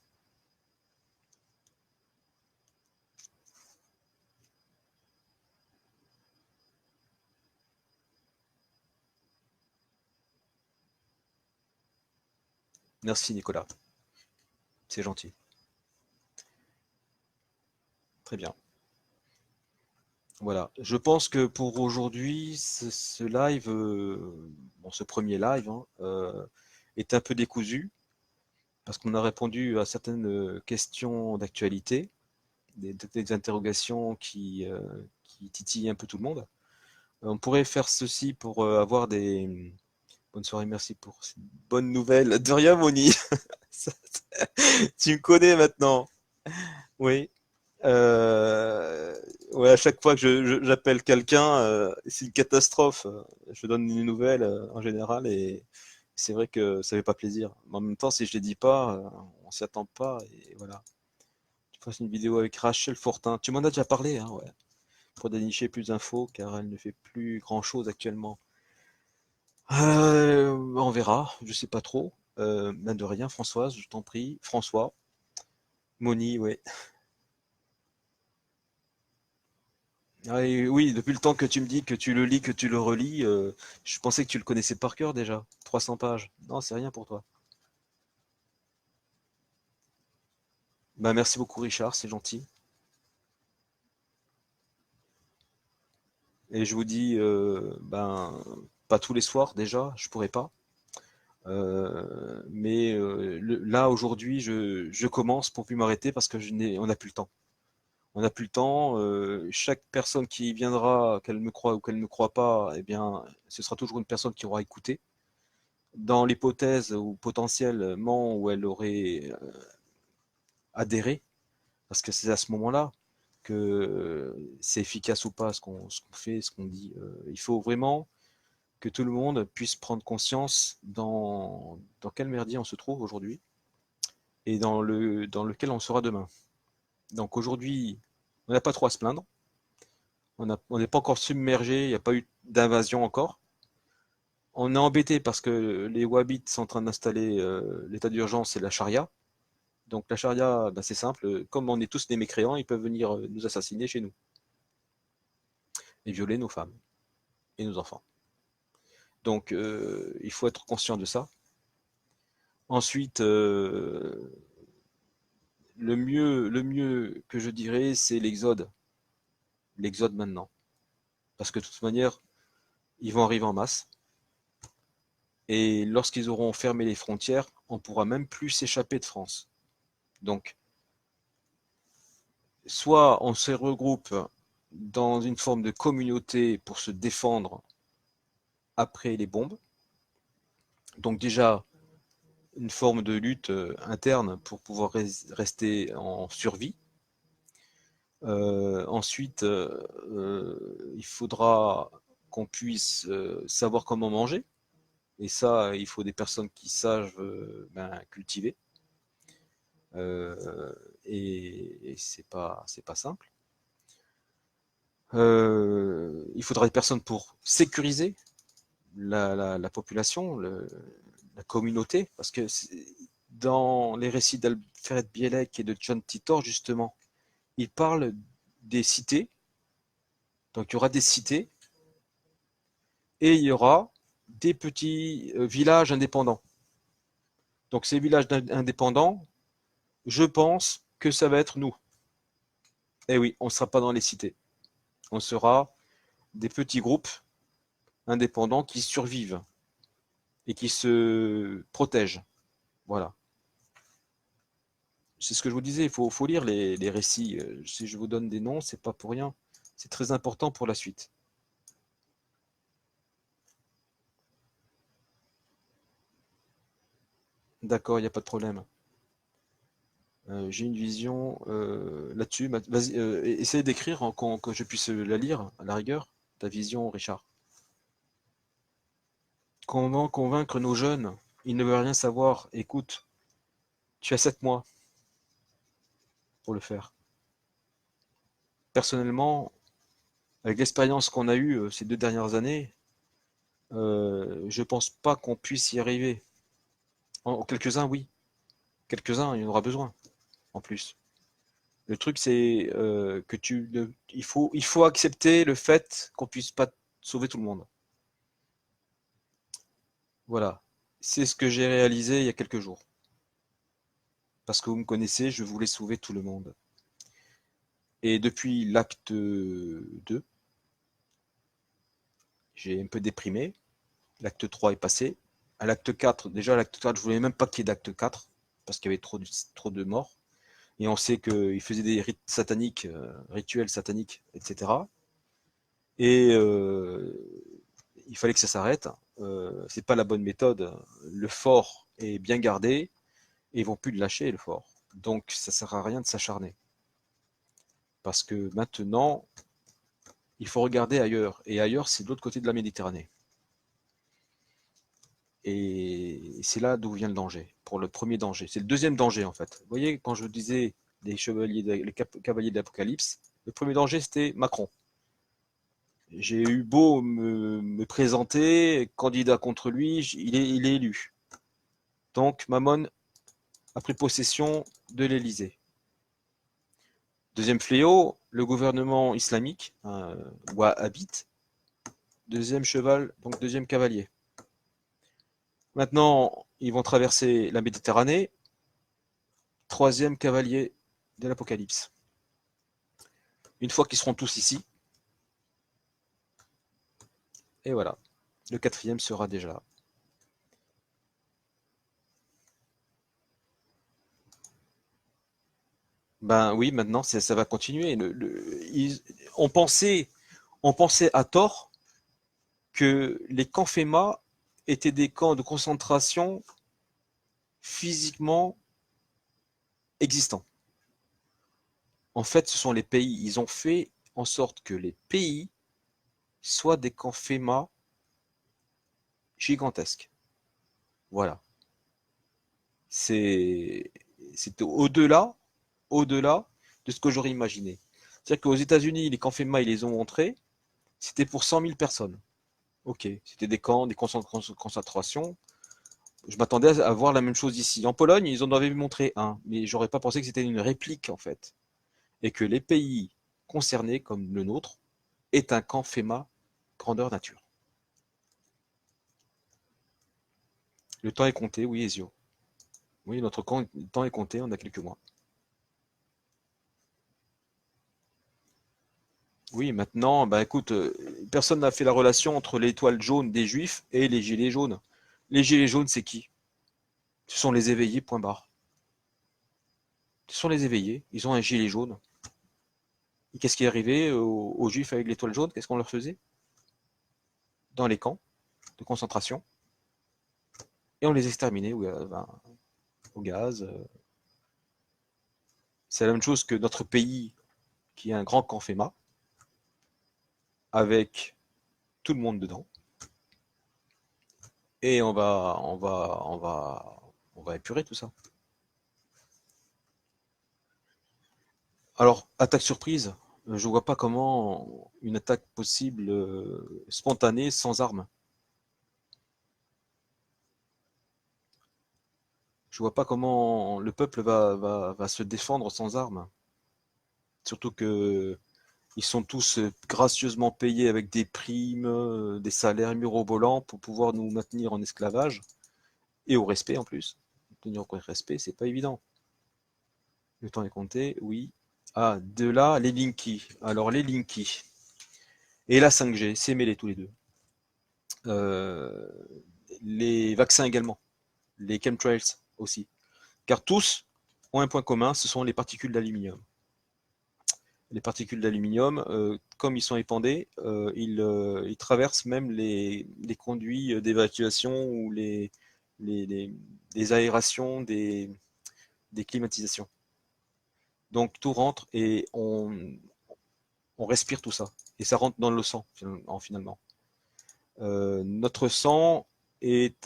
Merci Nicolas, c'est gentil. Très bien. Voilà. Je pense que pour aujourd'hui, ce live, bon, ce premier live, hein, est un peu décousu parce qu'on a répondu à certaines questions d'actualité, des interrogations qui titillent un peu tout le monde. On pourrait faire ceci pour avoir des... Bonne soirée, merci pour cette bonne nouvelle. De rien, Moni. Tu me connais maintenant. Oui. Euh, ouais, à chaque fois que j'appelle quelqu'un, c'est une catastrophe. Je donne une nouvelle en général et c'est vrai que ça fait pas plaisir. Mais en même temps, si je les dis pas, on s'y attend pas et voilà. Je fasse une vidéo avec Rachel Fortin. Tu m'en as déjà parlé, hein, ouais. Pour dénicher plus d'infos, car elle ne fait plus grand-chose actuellement. On verra, je sais pas trop. Ben de rien, Françoise, je t'en prie. François, Moni, ouais. Ah, et oui, depuis le temps que tu me dis que tu le lis, que tu le relis, je pensais que tu le connaissais par cœur déjà. 300 pages. Non, c'est rien pour toi. Ben merci beaucoup, Richard, c'est gentil. Et je vous dis, ben, pas tous les soirs déjà, je pourrais pas. Mais là, aujourd'hui, je commence pour plus m'arrêter parce que on n'a plus le temps. On n'a plus le temps. Chaque personne qui viendra, qu'elle me croit ou qu'elle ne me croit pas, eh bien, ce sera toujours une personne qui aura écouté. Dans l'hypothèse ou potentiellement où elle aurait adhéré, parce que c'est à ce moment-là que c'est efficace ou pas ce qu'on fait, ce qu'on dit. Il faut vraiment que tout le monde puisse prendre conscience dans quel merdier on se trouve aujourd'hui et dans lequel on sera demain. Donc aujourd'hui, on n'a pas trop à se plaindre. On n'est pas encore submergé, il n'y a pas eu d'invasion encore. On est embêté parce que les Wahhabites sont en train d'installer l'état d'urgence et la charia. Donc la charia, ben, c'est simple, comme on est tous des mécréants, ils peuvent venir nous assassiner chez nous et violer nos femmes et nos enfants. Donc il faut être conscient de ça. Ensuite, le mieux que je dirais, c'est l'exode maintenant, parce que de toute manière, ils vont arriver en masse. Et lorsqu'ils auront fermé les frontières, on pourra même plus s'échapper de France. Donc, soit on se regroupe dans une forme de communauté pour se défendre après les bombes. Donc déjà, une forme de lutte interne pour pouvoir rester en survie. Ensuite, il faudra qu'on puisse savoir comment manger. Et ça, il faut des personnes qui savent ben, cultiver. Euh, et c'est pas simple. Il faudra des personnes pour sécuriser la population, la communauté, parce que dans les récits d'Alfred Bielek et de John Titor, justement, ils parlent des cités. Donc il y aura des cités et il y aura des petits villages indépendants. Donc ces villages indépendants, je pense que ça va être nous. Eh oui, on ne sera pas dans les cités. On sera des petits groupes indépendants qui survivent et qui se protègent. Voilà. C'est ce que je vous disais, il faut lire les récits. Si je vous donne des noms, c'est pas pour rien. C'est très important pour la suite. D'accord, il n'y a pas de problème. J'ai une vision là-dessus. Vas-y, essaye d'écrire que je puisse la lire, à la rigueur, ta vision, Richard. Comment convaincre nos jeunes? Ils ne veulent rien savoir. Écoute, Tu as 7 mois pour le faire. Personnellement, avec l'expérience qu'on a eue ces 2 dernières années, je pense pas qu'on puisse y arriver. Quelques-uns, oui. Quelques-uns, il y en aura besoin, en plus. Le truc, c'est que il faut accepter le fait qu'on puisse pas sauver tout le monde. Voilà. C'est ce que j'ai réalisé il y a quelques jours. Parce que vous me connaissez, je voulais sauver tout le monde. Et depuis l'acte 2, j'ai un peu déprimé. L'acte 3 est passé. À l'acte 4, déjà, à l'acte 4, je voulais même pas qu'il y ait d'acte 4, parce qu'il y avait trop de morts. Et on sait qu'il faisait des rites sataniques, rituels sataniques, etc. Et il fallait que ça s'arrête. C'est pas la bonne méthode. Le fort est bien gardé et ils vont plus le lâcher, le fort. Donc ça sert à rien de s'acharner. Parce que maintenant, il faut regarder ailleurs. Et ailleurs, c'est de l'autre côté de la Méditerranée. Et c'est là d'où vient le danger, pour le premier danger. C'est le deuxième danger, en fait. Vous voyez, quand je disais les cavaliers de l'Apocalypse, le premier danger, c'était Macron. J'ai eu beau me présenter, candidat contre lui, il est élu. Donc, Mamon a pris possession de l'Élysée. Deuxième fléau, le gouvernement islamique, wahhabite. Deuxième cheval, donc deuxième cavalier. Maintenant, ils vont traverser la Méditerranée. Troisième cavalier de l'Apocalypse. Une fois qu'ils seront tous ici, et voilà, le quatrième sera déjà là. Ben oui, maintenant ça va continuer. On pensait, on pensait à tort que les camps FEMA étaient des camps de concentration physiquement existants. En fait, ce sont les pays. Ils ont fait en sorte que les pays soient des camps FEMA gigantesques. Voilà. C'est au-delà, au-delà de ce que j'aurais imaginé. C'est-à-dire qu'aux États-Unis, les camps FEMA, ils les ont montrés, c'était pour 100 000 personnes. Ok, c'était des camps, des concentrations. Je m'attendais à voir la même chose ici. En Pologne, ils en avaient montré un, mais j'aurais pas pensé que c'était une réplique en fait. Et que les pays concernés, comme le nôtre, est un camp FEMA grandeur nature. Le temps est compté, oui, Ezio. Oui, notre temps est compté, on a quelques mois. Oui, maintenant, bah écoute, personne n'a fait la relation entre l'étoile jaune des Juifs et les gilets jaunes. Les gilets jaunes, c'est qui? Ce sont les éveillés, point barre. Ce sont les éveillés, ils ont un gilet jaune. Et qu'est-ce qui est arrivé aux Juifs avec l'étoile jaune? Qu'est-ce qu'on leur faisait? Dans les camps de concentration. Et on les exterminait au gaz. C'est la même chose que notre pays, qui est un grand camp FEMA, avec tout le monde dedans. Et on va épurer tout ça. Alors, attaque surprise, je vois pas comment une attaque possible spontanée sans armes. Je vois pas comment le peuple va se défendre sans armes. Surtout que ils sont tous gracieusement payés avec des primes, des salaires mirobolants pour pouvoir nous maintenir en esclavage et au respect en plus. Tenir au respect, c'est pas évident. Le temps est compté, oui. Ah, de là, les Linky. Alors, les Linky et la 5G, c'est mêlé tous les deux. Euh, les vaccins également, les chemtrails aussi. Car tous ont un point commun, ce sont les particules d'aluminium. Les particules d'aluminium, comme ils sont épandés, ils traversent même les conduits d'évacuation ou les aérations des climatisations. Donc tout rentre et on respire tout ça. Et ça rentre dans le sang, finalement. Notre sang est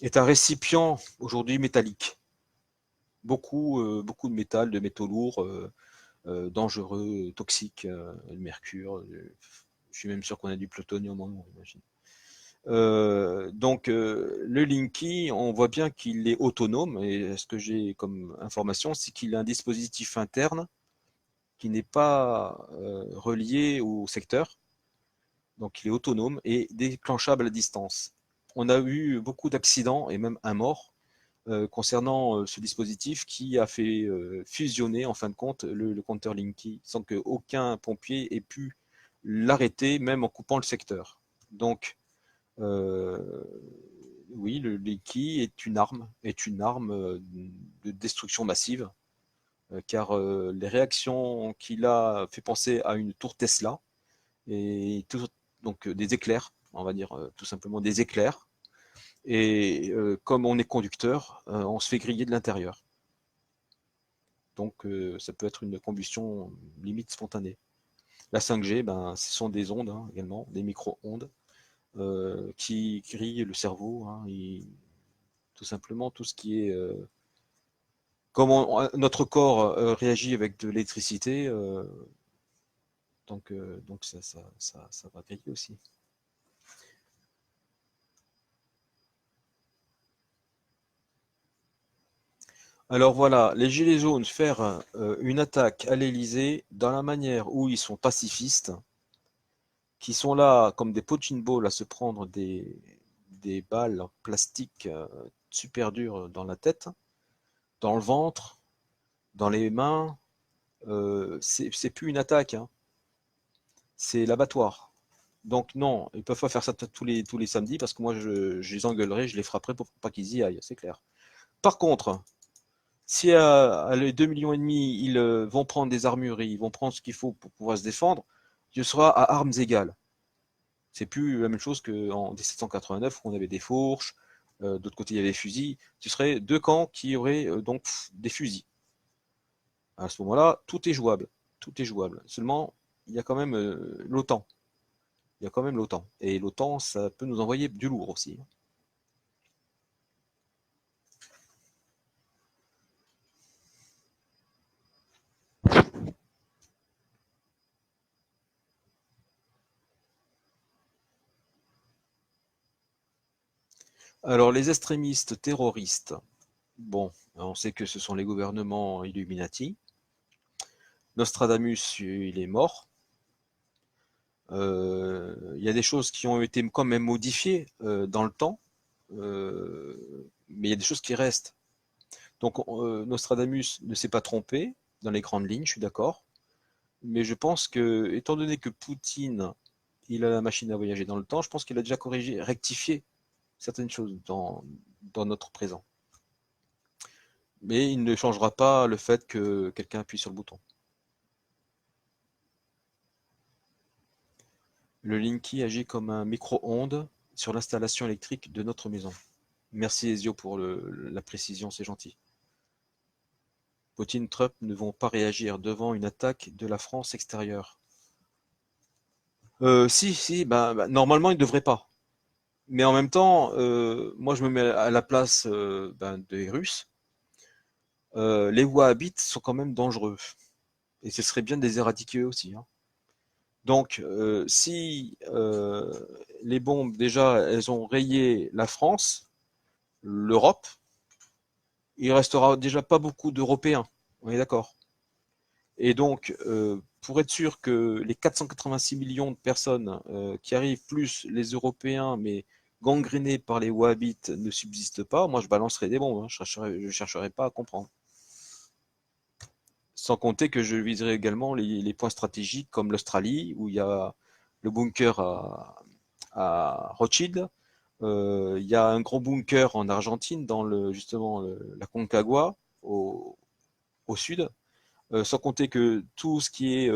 est un récipient aujourd'hui métallique. Beaucoup de métal, de métaux lourds, dangereux, toxiques, le mercure. Je suis même sûr qu'on a du plutonium en nous, imagine. Donc le Linky, on voit bien qu'il est autonome et ce que j'ai comme information, c'est qu'il a un dispositif interne qui n'est pas relié au secteur, donc il est autonome et déclenchable à distance. On a eu beaucoup d'accidents et même un mort concernant ce dispositif qui a fait fusionner en fin de compte le compteur Linky sans qu'aucun pompier ait pu l'arrêter, même en coupant le secteur. Donc euh, oui, le Linky est une arme de destruction massive, car les réactions qu'il a fait penser à une tour Tesla et tout, donc des éclairs, on va dire tout simplement des éclairs. Et comme on est conducteur, on se fait griller de l'intérieur. Donc ça peut être une combustion limite spontanée. La 5G, ben, ce sont des ondes hein, également, des micro-ondes qui grillent le cerveau. Hein, et tout simplement tout ce qui est comment notre corps réagit avec de l'électricité, donc ça va griller aussi. Alors voilà, les Gilets jaunes faire une attaque à l'Elysée dans la manière où ils sont pacifistes, qui sont là comme des punching balls à se prendre des balles en plastique super dures dans la tête, dans le ventre, dans les mains. C'est plus une attaque, hein, c'est l'abattoir. Donc non, ils peuvent pas faire ça tous les samedis parce que moi je les engueulerai, je les frapperai pour pas qu'ils y aillent, c'est clair. Par contre, si à les 2,5 millions, ils vont prendre des armureries, ils vont prendre ce qu'il faut pour pouvoir se défendre, ce sera à armes égales. C'est plus la même chose qu'en 1789 où on avait des fourches, d'autre côté il y avait des fusils. Ce serait deux camps qui auraient donc des fusils. À ce moment-là, tout est jouable. Tout est jouable. Seulement, il y a quand même l'OTAN. Il y a quand même l'OTAN. Et l'OTAN, ça peut nous envoyer du lourd aussi. Alors, les extrémistes terroristes, bon, on sait que ce sont les gouvernements Illuminati. Nostradamus, il est mort. Il y a des choses qui ont été quand même modifiées dans le temps, mais il y a des choses qui restent. Donc Nostradamus ne s'est pas trompé dans les grandes lignes, je suis d'accord, mais je pense que, étant donné que Poutine, il a la machine à voyager dans le temps, je pense qu'il a déjà corrigé, rectifié certaines choses dans notre présent. Mais il ne changera pas le fait que quelqu'un appuie sur le bouton. Le Linky agit comme un micro-ondes sur l'installation électrique de notre maison. Merci Ezio pour la précision, c'est gentil. Poutine et Trump ne vont pas réagir devant une attaque de la France extérieure. Si, normalement ils ne devraient pas. Mais en même temps, moi je me mets à la place des Russes. Les Wahhabites sont quand même dangereux. Et ce serait bien de les éradiquer aussi. Hein. Donc, si les bombes, déjà, elles ont rayé la France, l'Europe, il restera déjà pas beaucoup d'Européens. On est d'accord. Et donc, pour être sûr que les 486 millions de personnes qui arrivent, plus les Européens, mais gangrénés par les Wahhabites, ne subsistent pas, moi je balancerai des bombes. Hein. Je chercherai pas à comprendre. Sans compter que je viserai également les points stratégiques comme l'Australie, où il y a le bunker à Rothschild. Il y a un gros bunker en Argentine, dans justement la Concagua, au sud. Sans compter que tout ce qui est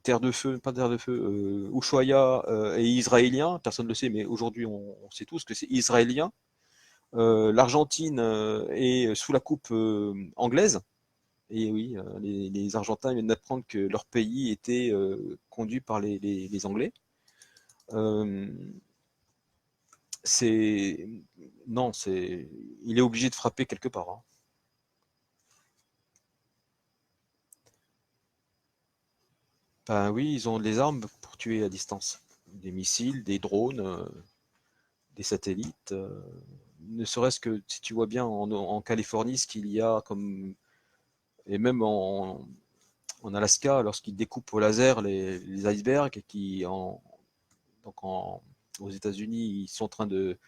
terre de feu, pas terre de feu, Ushuaïa est israélien, personne ne le sait, mais aujourd'hui on sait tous que c'est israélien. L'Argentine est sous la coupe anglaise, et oui, les Argentins viennent d'apprendre que leur pays était conduit par les Anglais. Euh, C'est non, il est obligé de frapper quelque part, hein. Ben oui, ils ont des armes pour tuer à distance. Des missiles, des drones, des satellites. Ne serait-ce que si tu vois bien en Californie ce qu'il y a comme et même en Alaska lorsqu'ils découpent au laser les icebergs et donc aux États-Unis ils sont en train de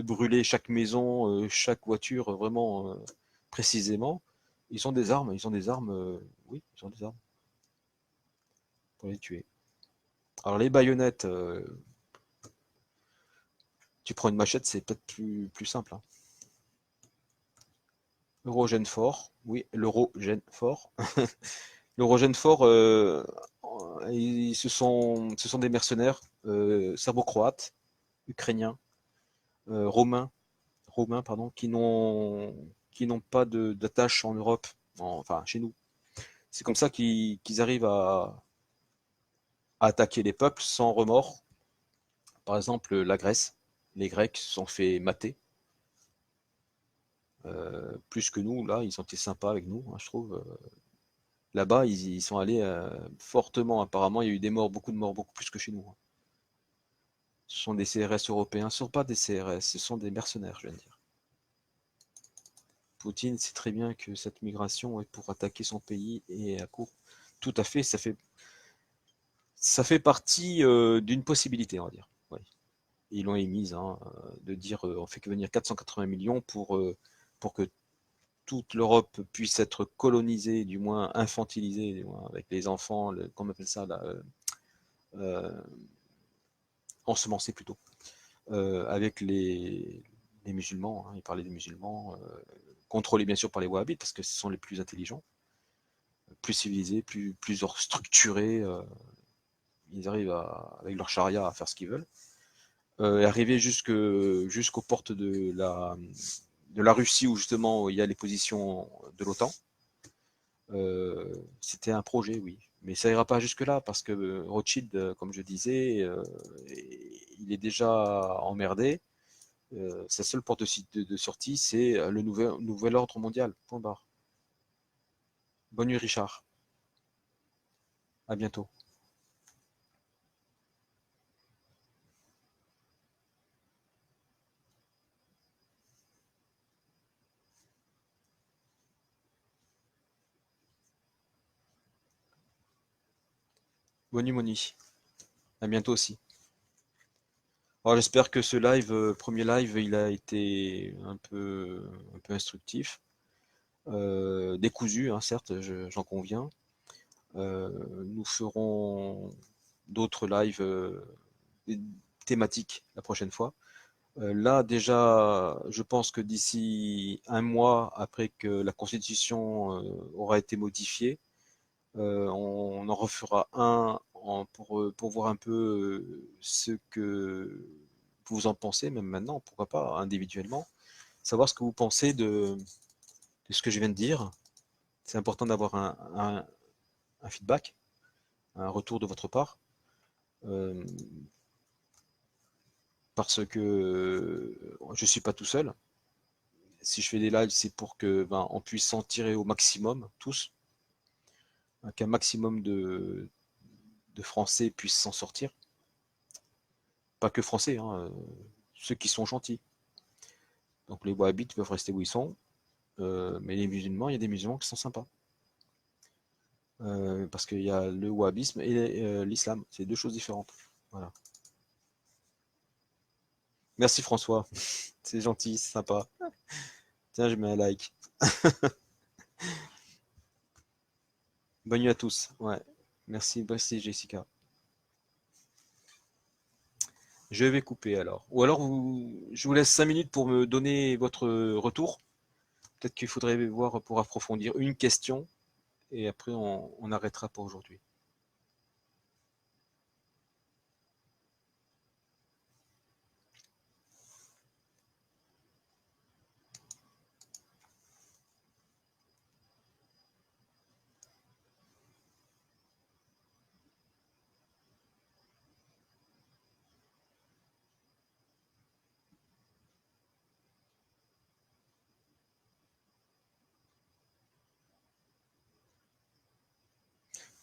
brûler chaque maison, chaque voiture vraiment précisément. Ils ont des armes, oui, ils ont des armes pour les tuer. Alors les baïonnettes, tu prends une machette, c'est peut-être plus simple, hein. L'eurogène fort, oui, l'eurogène fort. L'eurogène fort, ce sont des mercenaires serbo-croates, ukrainiens, romains, pardon, qui n'ont pas d'attache en Europe, enfin chez nous. C'est comme ça qu'ils arrivent à attaquer les peuples sans remords. Par exemple, la Grèce, les Grecs se sont fait mater. Plus que nous, là, ils ont été sympas avec nous, hein, je trouve. Là-bas, ils sont allés fortement, apparemment, il y a eu des morts, beaucoup de morts, beaucoup plus que chez nous, hein. Ce sont des CRS européens, ce ne sont pas des CRS, ce sont des mercenaires, je viens de dire. Poutine sait très bien que cette migration est pour attaquer son pays et à court. Tout à fait, ça fait partie d'une possibilité, on va dire. Ouais. Ils l'ont émise, hein, de dire on fait que venir 480 millions pour que toute l'Europe puisse être colonisée, du moins infantilisée, du moins, avec les enfants, comment on appelle ça là, euh, ensemencés plutôt, avec les musulmans, hein, il parlait des musulmans, contrôlés bien sûr par les wahhabites parce que ce sont les plus intelligents, plus civilisés, plus structurés, ils arrivent avec leur charia à faire ce qu'ils veulent. Et arriver jusqu'aux portes de la Russie où justement il y a les positions de l'OTAN. C'était un projet, oui. Mais ça ira pas jusque-là parce que Rothschild, comme je disais, il est déjà emmerdé. Sa seule porte de sortie, c'est le nouvel ordre mondial. Point barre. Bonne nuit, Richard. À bientôt. Bonne nuit, Moni. À bientôt aussi. Alors, j'espère que ce live, premier live, il a été un peu instructif. Décousu, hein, certes, j'en conviens. Nous ferons d'autres lives thématiques la prochaine fois. Là, déjà, je pense que d'ici un mois après que la Constitution aura été modifiée, on en refera un pour voir un peu ce que vous en pensez, même maintenant, pourquoi pas, individuellement. Savoir ce que vous pensez de ce que je viens de dire. C'est important d'avoir un feedback, un retour de votre part. Euh, Parce que je suis pas tout seul. Si je fais des lives, c'est pour que on puisse s'en tirer au maximum, tous, hein, qu'un maximum de Français puissent s'en sortir. Pas que Français, hein, ceux qui sont gentils. Donc les Wahhabites peuvent rester où ils sont, mais les musulmans, il y a des musulmans qui sont sympas. Parce qu'il y a le wahhabisme et l'islam, c'est deux choses différentes. Voilà. Merci François, c'est gentil, c'est sympa. Tiens, je mets un like. Bonne nuit à tous. Ouais. Merci Jessica. Je vais couper alors. Ou alors je vous laisse 5 minutes pour me donner votre retour. Peut-être qu'il faudrait voir pour approfondir une question et après on arrêtera pour aujourd'hui.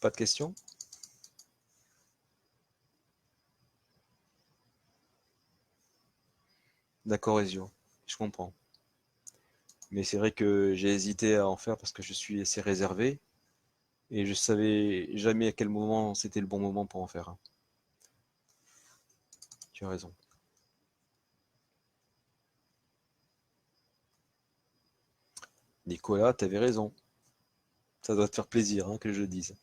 Pas de questions? D'accord, Ezio. Je comprends. Mais c'est vrai que j'ai hésité à en faire parce que je suis assez réservé et je savais jamais à quel moment c'était le bon moment pour en faire un. Tu as raison. Nicolas, tu avais raison. Ça doit te faire plaisir hein, que je le dise.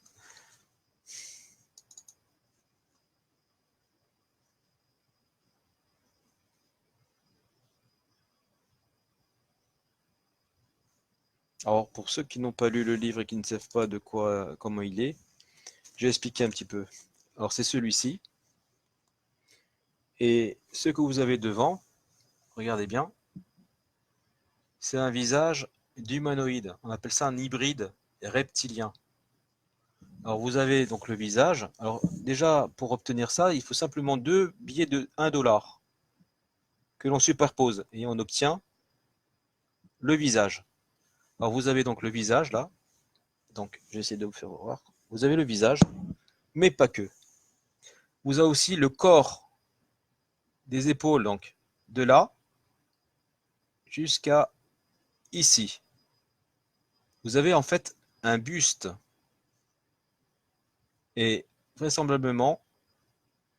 Alors, pour ceux qui n'ont pas lu le livre et qui ne savent pas de quoi, comment il est, je vais expliquer un petit peu. Alors, c'est celui-ci. Et ce que vous avez devant, regardez bien, c'est un visage d'humanoïde. On appelle ça un hybride reptilien. Alors, vous avez donc le visage. Alors, déjà, pour obtenir ça, il faut simplement deux billets de 1 $ que l'on superpose et on obtient le visage. Alors, vous avez donc le visage là. Donc, j'essaie de vous faire voir. Vous avez le visage, mais pas que. Vous avez aussi le corps des épaules, donc de là jusqu'à ici. Vous avez en fait un buste. Et vraisemblablement,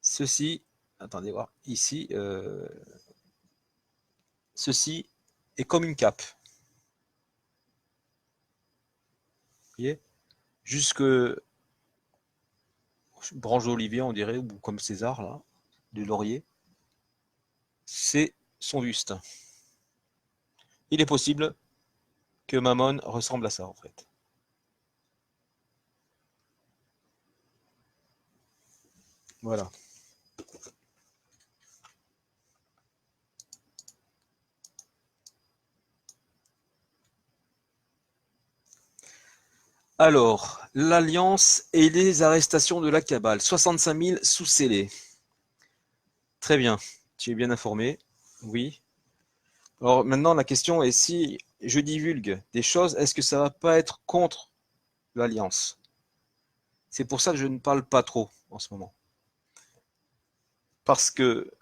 ceci, attendez voir, ici, ceci est comme une cape. Vous voyez? Jusque branche d'olivier, on dirait, ou comme César, là, du laurier. C'est son buste. Il est possible que Mammon ressemble à ça, en fait. Voilà. Alors, l'Alliance et les arrestations de la cabale. 65 000 sous scellés. Très bien. Tu es bien informé. Oui. Alors maintenant, la question est si je divulgue des choses, est-ce que ça va pas être contre l'Alliance? C'est pour ça que je ne parle pas trop en ce moment. Parce que,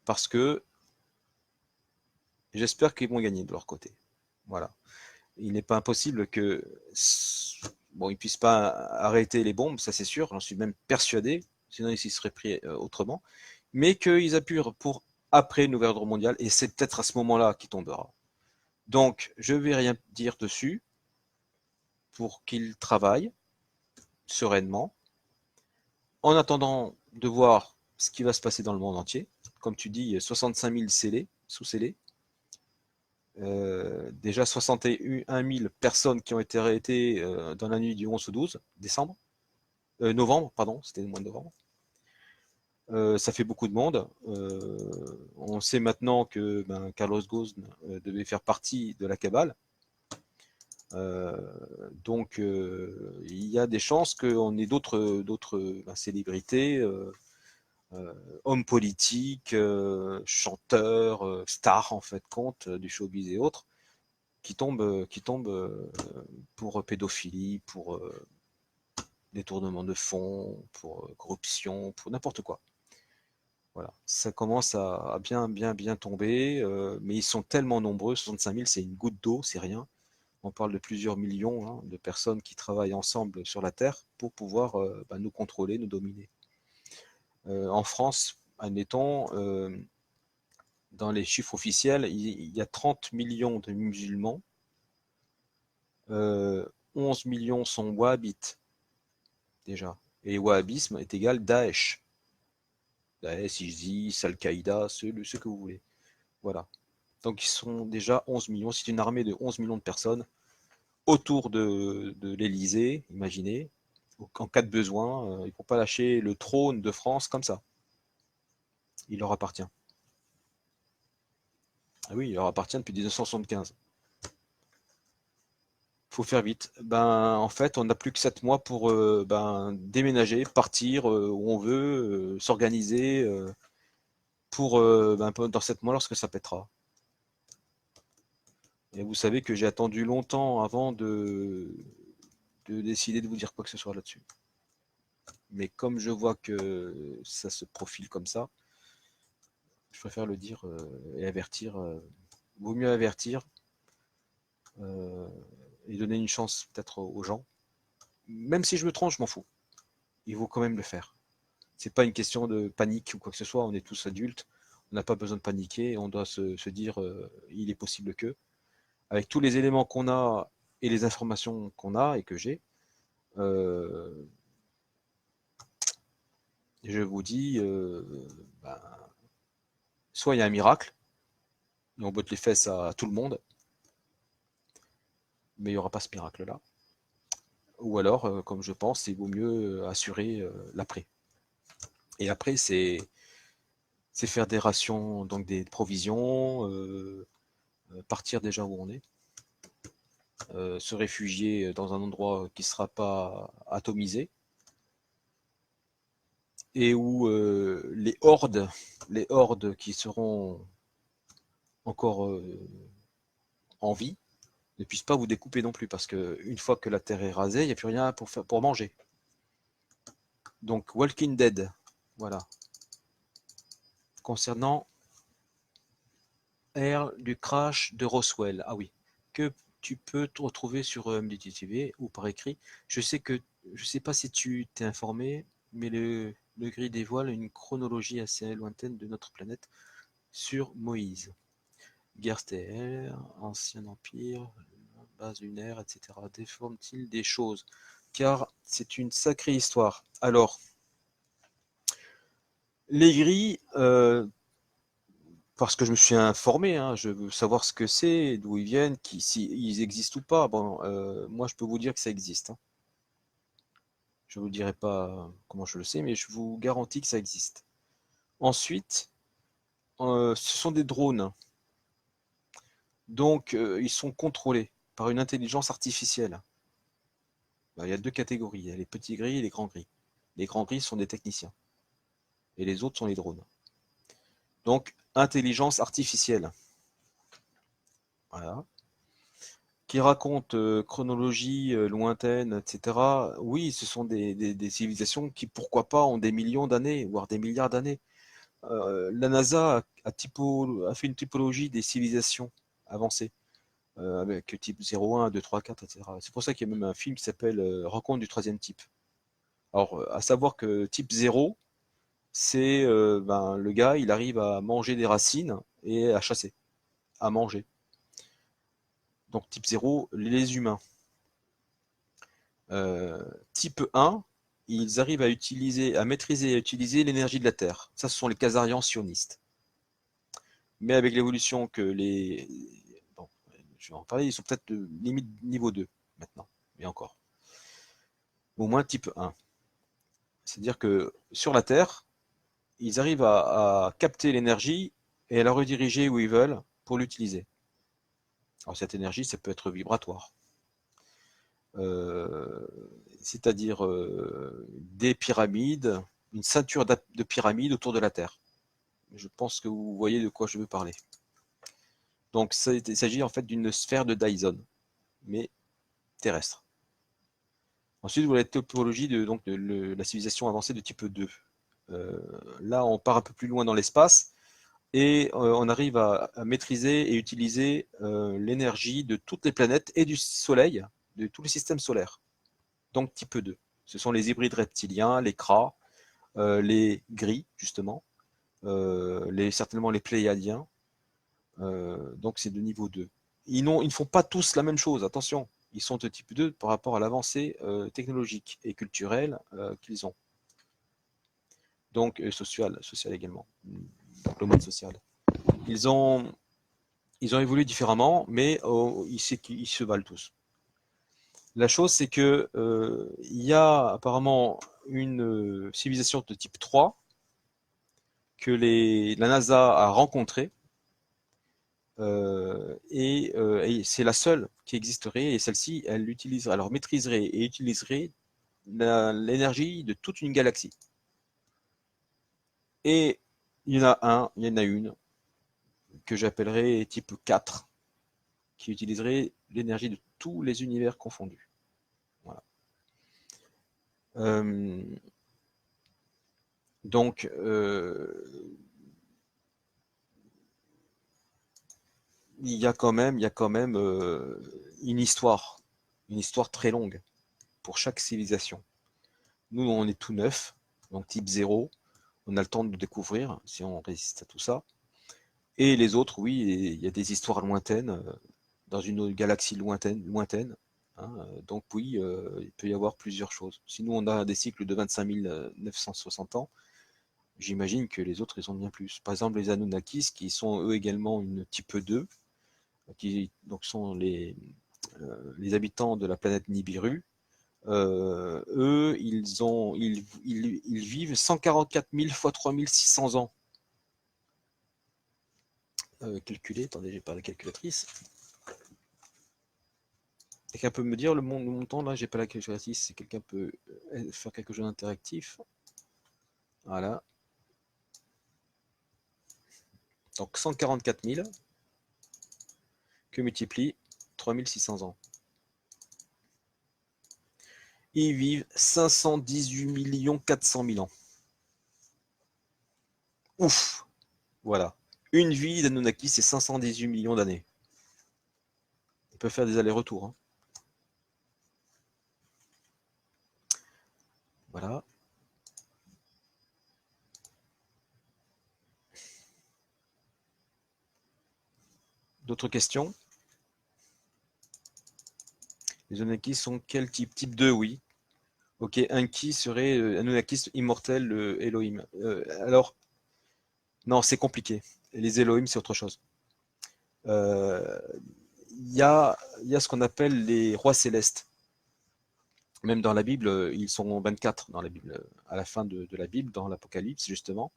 parce que j'espère qu'ils vont gagner de leur côté. Voilà. Il n'est pas impossible que, bon, ils puissent pas arrêter les bombes, ça c'est sûr, j'en suis même persuadé, sinon ils s'y seraient pris autrement, mais qu'ils appuient pour après une nouvelle ordre mondiale, et c'est peut-être à ce moment-là qu'il tombera. Donc, je vais rien dire dessus pour qu'ils travaillent sereinement, en attendant de voir ce qui va se passer dans le monde entier. Comme tu dis, 65 000 scellés, sous-scellés. Déjà 61 000 personnes qui ont été arrêtées dans la nuit du 11 au 12 décembre. Novembre, pardon, c'était le mois de novembre. Ça fait beaucoup de monde. On sait maintenant que Carlos Ghosn devait faire partie de la cabale. Euh, donc il y a des chances qu'on ait d'autres célébrités, hommes politiques, chanteurs, stars en fait compte du showbiz et autres, qui tombent pour pédophilie, pour détournement de fonds, pour corruption, pour n'importe quoi. Voilà, ça commence à bien tomber, mais ils sont tellement nombreux, 65 000, c'est une goutte d'eau, c'est rien. On parle de plusieurs millions hein, de personnes qui travaillent ensemble sur la Terre pour pouvoir nous contrôler, nous dominer. En France, admettons, dans les chiffres officiels, il y a 30 millions de musulmans, 11 millions sont wahhabites déjà. Et wahhabisme est égal Daesh. Daesh, ISIS, Al-Qaïda, ce que vous voulez. Voilà. Donc ils sont déjà 11 millions. C'est une armée de 11 millions de personnes autour de l'Elysée, imaginez. En cas de besoin, ils ne vont pas lâcher le trône de France comme ça. Il leur appartient. Ah oui, il leur appartient depuis 1975. Faut faire vite. En fait, on n'a plus que 7 mois pour déménager, partir où on veut, s'organiser pour dans 7 mois lorsque ça pètera. Et vous savez que j'ai attendu longtemps avant de de décider de vous dire quoi que ce soit là-dessus. Mais comme je vois que ça se profile comme ça, je préfère le dire et avertir. Vaut mieux avertir et donner une chance peut-être aux gens. Même si je me trompe, je m'en fous. Il vaut quand même le faire. C'est pas une question de panique ou quoi que ce soit. On est tous adultes. On n'a pas besoin de paniquer. On doit se dire il est possible que, avec tous les éléments qu'on a et les informations qu'on a et que j'ai, euh, je vous dis, ben, soit il y a un miracle, et on botte les fesses à tout le monde, mais il n'y aura pas ce miracle-là. Ou alors, comme je pense, il vaut mieux assurer l'après. Et après, c'est faire des rations, donc des provisions, partir déjà où on est, se réfugier dans un endroit qui ne sera pas atomisé, et où les hordes qui seront encore en vie ne puissent pas vous découper non plus, parce qu'une fois que la terre est rasée, il n'y a plus rien pour manger. Donc Walking Dead, voilà. Concernant Air du crash de Roswell, ah oui, que tu peux te retrouver sur MDT TV ou par écrit. Je sais pas si tu t'es informé, mais le gris dévoile une chronologie assez lointaine de notre planète sur Moïse. Guerre stellaire, ancien empire, base lunaire, etc. Déforme-t-il des choses? Car c'est une sacrée histoire. Alors, les gris, parce que je me suis informé, hein, je veux savoir ce que c'est, d'où ils viennent, si ils existent ou pas. Bon, moi, je peux vous dire que ça existe, hein. Je ne vous dirai pas comment je le sais, mais je vous garantis que ça existe. Ensuite, ce sont des drones. Donc, ils sont contrôlés par une intelligence artificielle. Ben, il y a deux catégories, il y a les petits gris et les grands gris. Les grands gris sont des techniciens, et les autres sont les drones. Donc, intelligence artificielle. Voilà. Qui raconte chronologie lointaine, etc. Oui, ce sont des civilisations qui, pourquoi pas, ont des millions d'années, voire des milliards d'années. La NASA a fait une typologie des civilisations avancées, avec type 0, 1, 2, 3, 4, etc. C'est pour ça qu'il y a même un film qui s'appelle Rencontre du troisième type. Alors, à savoir que type 0, c'est ben, le gars, il arrive à manger des racines et à chasser, à manger. Donc type 0, les humains. Type 1, ils arrivent à maîtriser et à utiliser l'énergie de la Terre. Ça, ce sont les Khazarians sionistes. Mais avec l'évolution que les... Bon, je vais en parler, ils sont peut-être limite niveau 2 maintenant, mais encore. Au moins type 1. C'est-à-dire que sur la Terre, ils arrivent à capter l'énergie et à la rediriger où ils veulent pour l'utiliser. Alors cette énergie, ça peut être vibratoire. Euh, C'est-à-dire des pyramides, une ceinture de pyramides autour de la Terre. Je pense que vous voyez de quoi je veux parler. Donc il s'agit en fait d'une sphère de Dyson, mais terrestre. Ensuite, vous avez la topologie de la civilisation avancée de type 2. Là, on part un peu plus loin dans l'espace et on arrive à maîtriser et utiliser l'énergie de toutes les planètes et du Soleil, de tous les systèmes solaires. Donc type 2. Ce sont les hybrides reptiliens, les Kra, les gris, justement, certainement les Pléiadiens. Donc c'est de niveau 2. Ils ne font pas tous la même chose, attention. Ils sont de type 2 par rapport à l'avancée technologique et culturelle qu'ils ont. Donc social également. Donc le mode social. Ils ont, ils ont évolué différemment, mais ils se valent tous. La chose, c'est que il y a apparemment une civilisation de type 3 que la NASA a rencontrée et c'est la seule qui existerait et celle-ci, elle utiliserait, alors maîtriserait et utiliserait l'énergie de toute une galaxie. Et il y en a une que j'appellerais type 4 qui utiliserait l'énergie de tous les univers confondus. Voilà. Euh, donc, il y a quand même une histoire très longue pour chaque civilisation. Nous, on est tout neuf, donc type zéro. On a le temps de découvrir si on résiste à tout ça. Et les autres, oui, il y a des histoires lointaines, dans une autre galaxie lointaine. Hein, donc oui, il peut y avoir plusieurs choses. Si nous, on a des cycles de 25 960 ans, j'imagine que les autres, ils ont bien plus. Par exemple, les Anunnakis, qui sont eux également une type 2, qui donc sont les habitants de la planète Nibiru. Eux, ils vivent 144 000 fois 3600 ans. Calculer, attendez, j'ai pas la calculatrice. Quelqu'un peut me dire le montant là? J'ai pas la calculatrice. Si quelqu'un peut faire quelque chose d'interactif. Voilà. Donc 144 000 que multiplie 3600 ans. Ils vivent 518 400 000 ans. Ouf! Voilà. Une vie d'Anunnaki, c'est 518 millions d'années. On peut faire des allers-retours. Hein. Voilà. D'autres questions? Les Anunnaki sont quel type? Type 2, oui. Ok, Enki serait Anunnakis immortel Elohim. Alors, non, c'est compliqué. Les Elohim, c'est autre chose. Euh, il y a ce qu'on appelle les rois célestes. Même dans la Bible, ils sont 24 dans la Bible. À la fin de la Bible, dans l'Apocalypse, justement,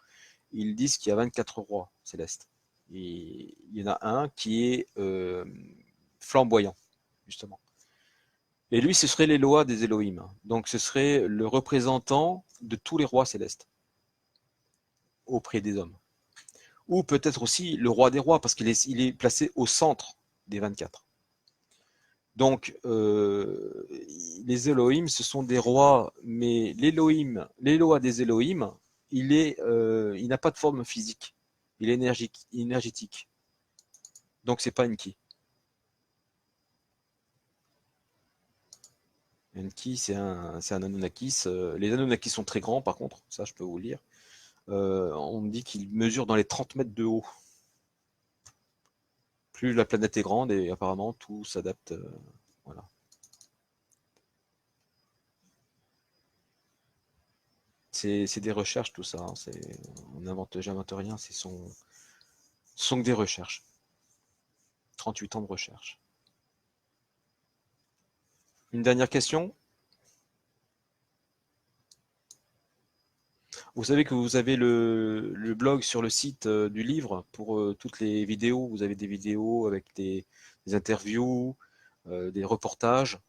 ils disent qu'il y a 24 rois célestes. Et il y en a un qui est flamboyant, justement. Et lui, ce serait l'Éloa des Elohim. Donc, ce serait le représentant de tous les rois célestes auprès des hommes. Ou peut-être aussi le roi des rois, parce il est placé au centre des 24. Donc, les Elohim, ce sont des rois, mais l'Eloa des Elohim, il n'a pas de forme physique. Il est énergétique. Donc, c'est pas Enki. Enki, c'est un Anunnakis. Les Anunnakis sont très grands, par contre, ça, je peux vous le dire. On me dit qu'ils mesurent dans les 30 mètres de haut. Plus la planète est grande, et apparemment, tout s'adapte. Voilà. C'est des recherches, tout ça. Hein. J'invente rien. Ce sont que des recherches. 38 ans de recherche. Une dernière question. Vous savez que vous avez le blog sur le site du livre pour toutes les vidéos. Vous avez des vidéos avec des interviews, des reportages,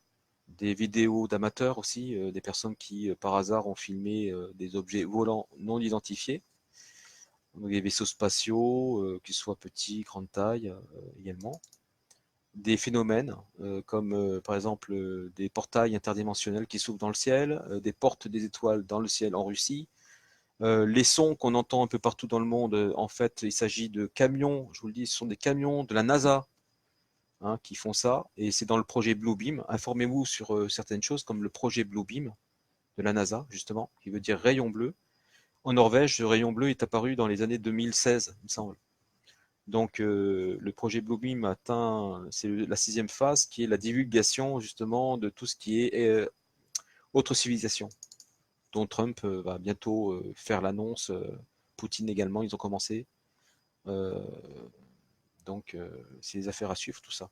des vidéos d'amateurs aussi, des personnes qui par hasard ont filmé des objets volants non identifiés. Donc des vaisseaux spatiaux, qu'ils soient petits, grande taille également. Des phénomènes comme par exemple des portails interdimensionnels qui s'ouvrent dans le ciel, des portes des étoiles dans le ciel en Russie. Les sons qu'on entend un peu partout dans le monde, en fait, il s'agit de camions, je vous le dis, ce sont des camions de la NASA hein, qui font ça, et c'est dans le projet Bluebeam. Informez-vous sur certaines choses comme le projet Bluebeam de la NASA, justement, qui veut dire rayon bleu. En Norvège, ce rayon bleu est apparu dans les années 2016, il me semble. Donc, le projet Bluebeam atteint, c'est la sixième phase, qui est la divulgation justement de tout ce qui est autre civilisation, dont Trump va bientôt faire l'annonce. Poutine également, ils ont commencé. Euh, donc, c'est des affaires à suivre, tout ça.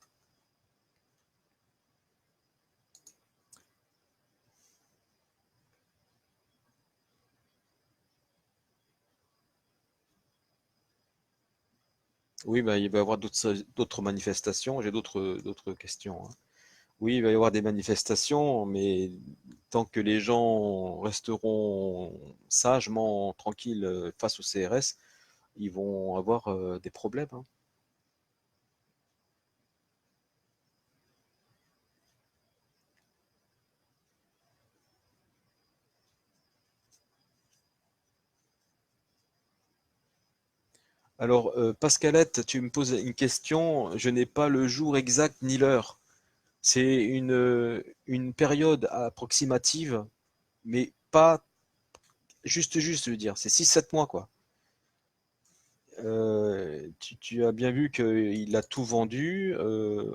Oui, bah, il va y avoir d'autres manifestations. J'ai d'autres questions. Hein. Oui, il va y avoir des manifestations, mais tant que les gens resteront sagement tranquilles face au CRS, ils vont avoir des problèmes. Hein. Alors, Pascalette, tu me poses une question, je n'ai pas le jour exact ni l'heure. C'est une période approximative, mais pas juste, je veux dire. C'est 6, 7 mois, quoi. Tu as bien vu qu'il a tout vendu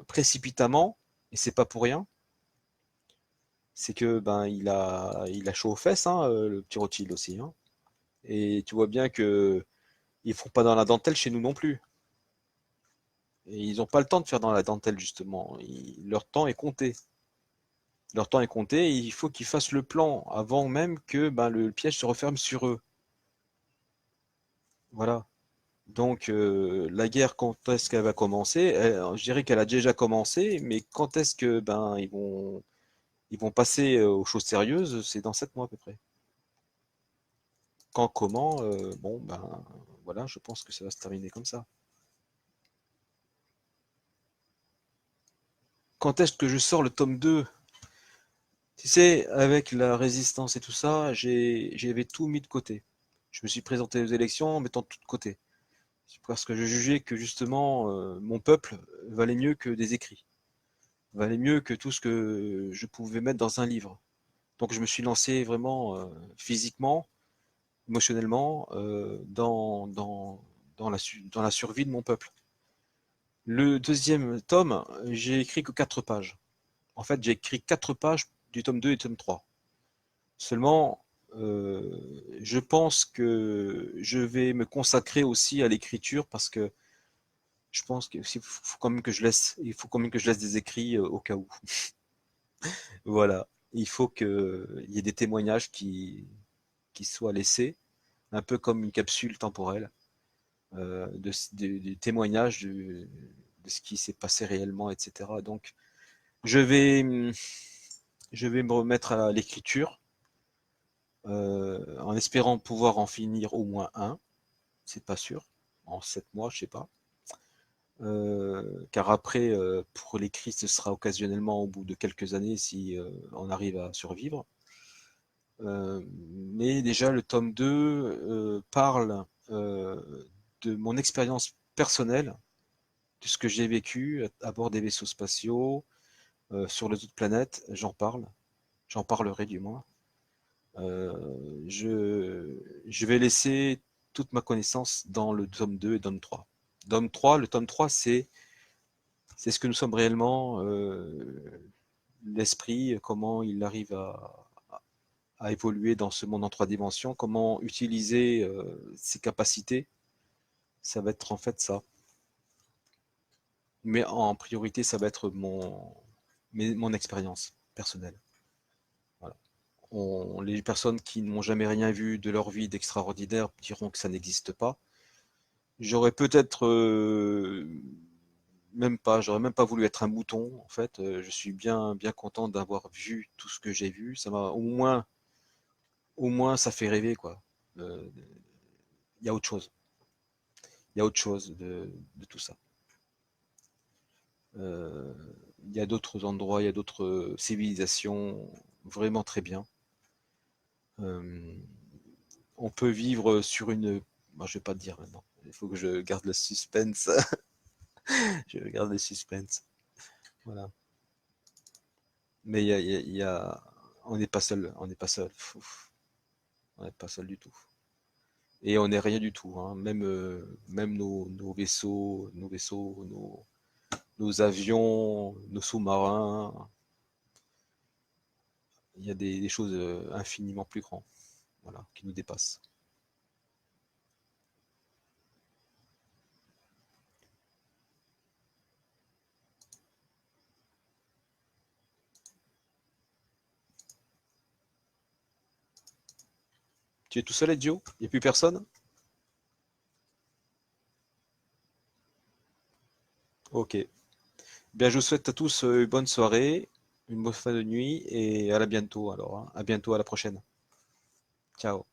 précipitamment, et c'est pas pour rien. C'est que ben il a chaud aux fesses, hein, le petit Rothschild aussi, hein. Et tu vois bien que ils font pas dans la dentelle chez nous non plus. Et ils n'ont pas le temps de faire dans la dentelle justement. Leur temps est compté. Leur temps est compté et il faut qu'ils fassent le plan avant même que ben, le piège se referme sur eux. Voilà. Donc la guerre, quand est-ce qu'elle va commencer? Je dirais qu'elle a déjà commencé, mais quand est-ce que ben ils vont passer aux choses sérieuses? C'est dans 7 mois à peu près. Quand, comment? Bon ben voilà, je pense que ça va se terminer comme ça. Quand est-ce que je sors le tome 2? Tu sais, avec la résistance et tout ça, j'avais tout mis de côté. Je me suis présenté aux élections en mettant tout de côté. Parce que je jugeais que justement, mon peuple valait mieux que des écrits, valait mieux que tout ce que je pouvais mettre dans un livre. Donc je me suis lancé vraiment physiquement, émotionnellement, dans la survie de mon peuple. Le deuxième tome, j'ai écrit que 4 pages. En fait, j'ai écrit 4 pages du tome 2 et tome 3. Seulement, je pense que je vais me consacrer aussi à l'écriture parce que je pense qu'il faut quand même que je laisse, il faut quand même que je laisse des écrits au cas où. Voilà. Il faut qu'il y ait des témoignages qui soient laissés, un peu comme une capsule temporelle, du témoignage de ce qui s'est passé réellement, etc. Donc, je vais, je vais me remettre à l'écriture en espérant pouvoir en finir au moins un. C'est pas sûr. En 7 mois, je sais pas. Car après, pour l'écrit, ce sera occasionnellement au bout de quelques années si on arrive à survivre. Mais déjà, le tome 2 parle de mon expérience personnelle, de ce que j'ai vécu à bord des vaisseaux spatiaux, sur les autres planètes. J'en parlerai du moins. Euh, je vais laisser toute ma connaissance dans le tome 2 et tome 3. Le tome 3, c'est ce que nous sommes réellement, l'esprit, comment il arrive à évoluer dans ce monde en 3 dimensions, comment utiliser ses capacités. Ça va être en fait ça. Mais en priorité, ça va être mon expérience personnelle. Voilà. Les personnes qui n'ont jamais rien vu de leur vie d'extraordinaire diront que ça n'existe pas. J'aurais peut-être j'aurais même pas voulu être un mouton en fait. Je suis bien content d'avoir vu tout ce que j'ai vu. Ça m'a au moins ça fait rêver quoi. Il y a autre chose. Il y a autre chose de tout ça. Euh, il y a d'autres endroits, il y a d'autres civilisations vraiment très bien. Euh, on peut vivre sur une. Moi, je vais pas te dire maintenant. Il faut que je garde le suspense. Je garde le suspense. Voilà. Mais on n'est pas seul. On n'est pas seul. Ouf. On n'est pas seul du tout. Et on n'est rien du tout, hein. Même nos vaisseaux, nos avions, nos sous-marins, il y a des choses infiniment plus grandes, voilà, qui nous dépassent. Tu es tout seul, Joe? Il n'y a plus personne? Ok. Bien, je vous souhaite à tous une bonne soirée, une bonne fin de nuit et à la bientôt alors, hein. À bientôt, à la prochaine. Ciao.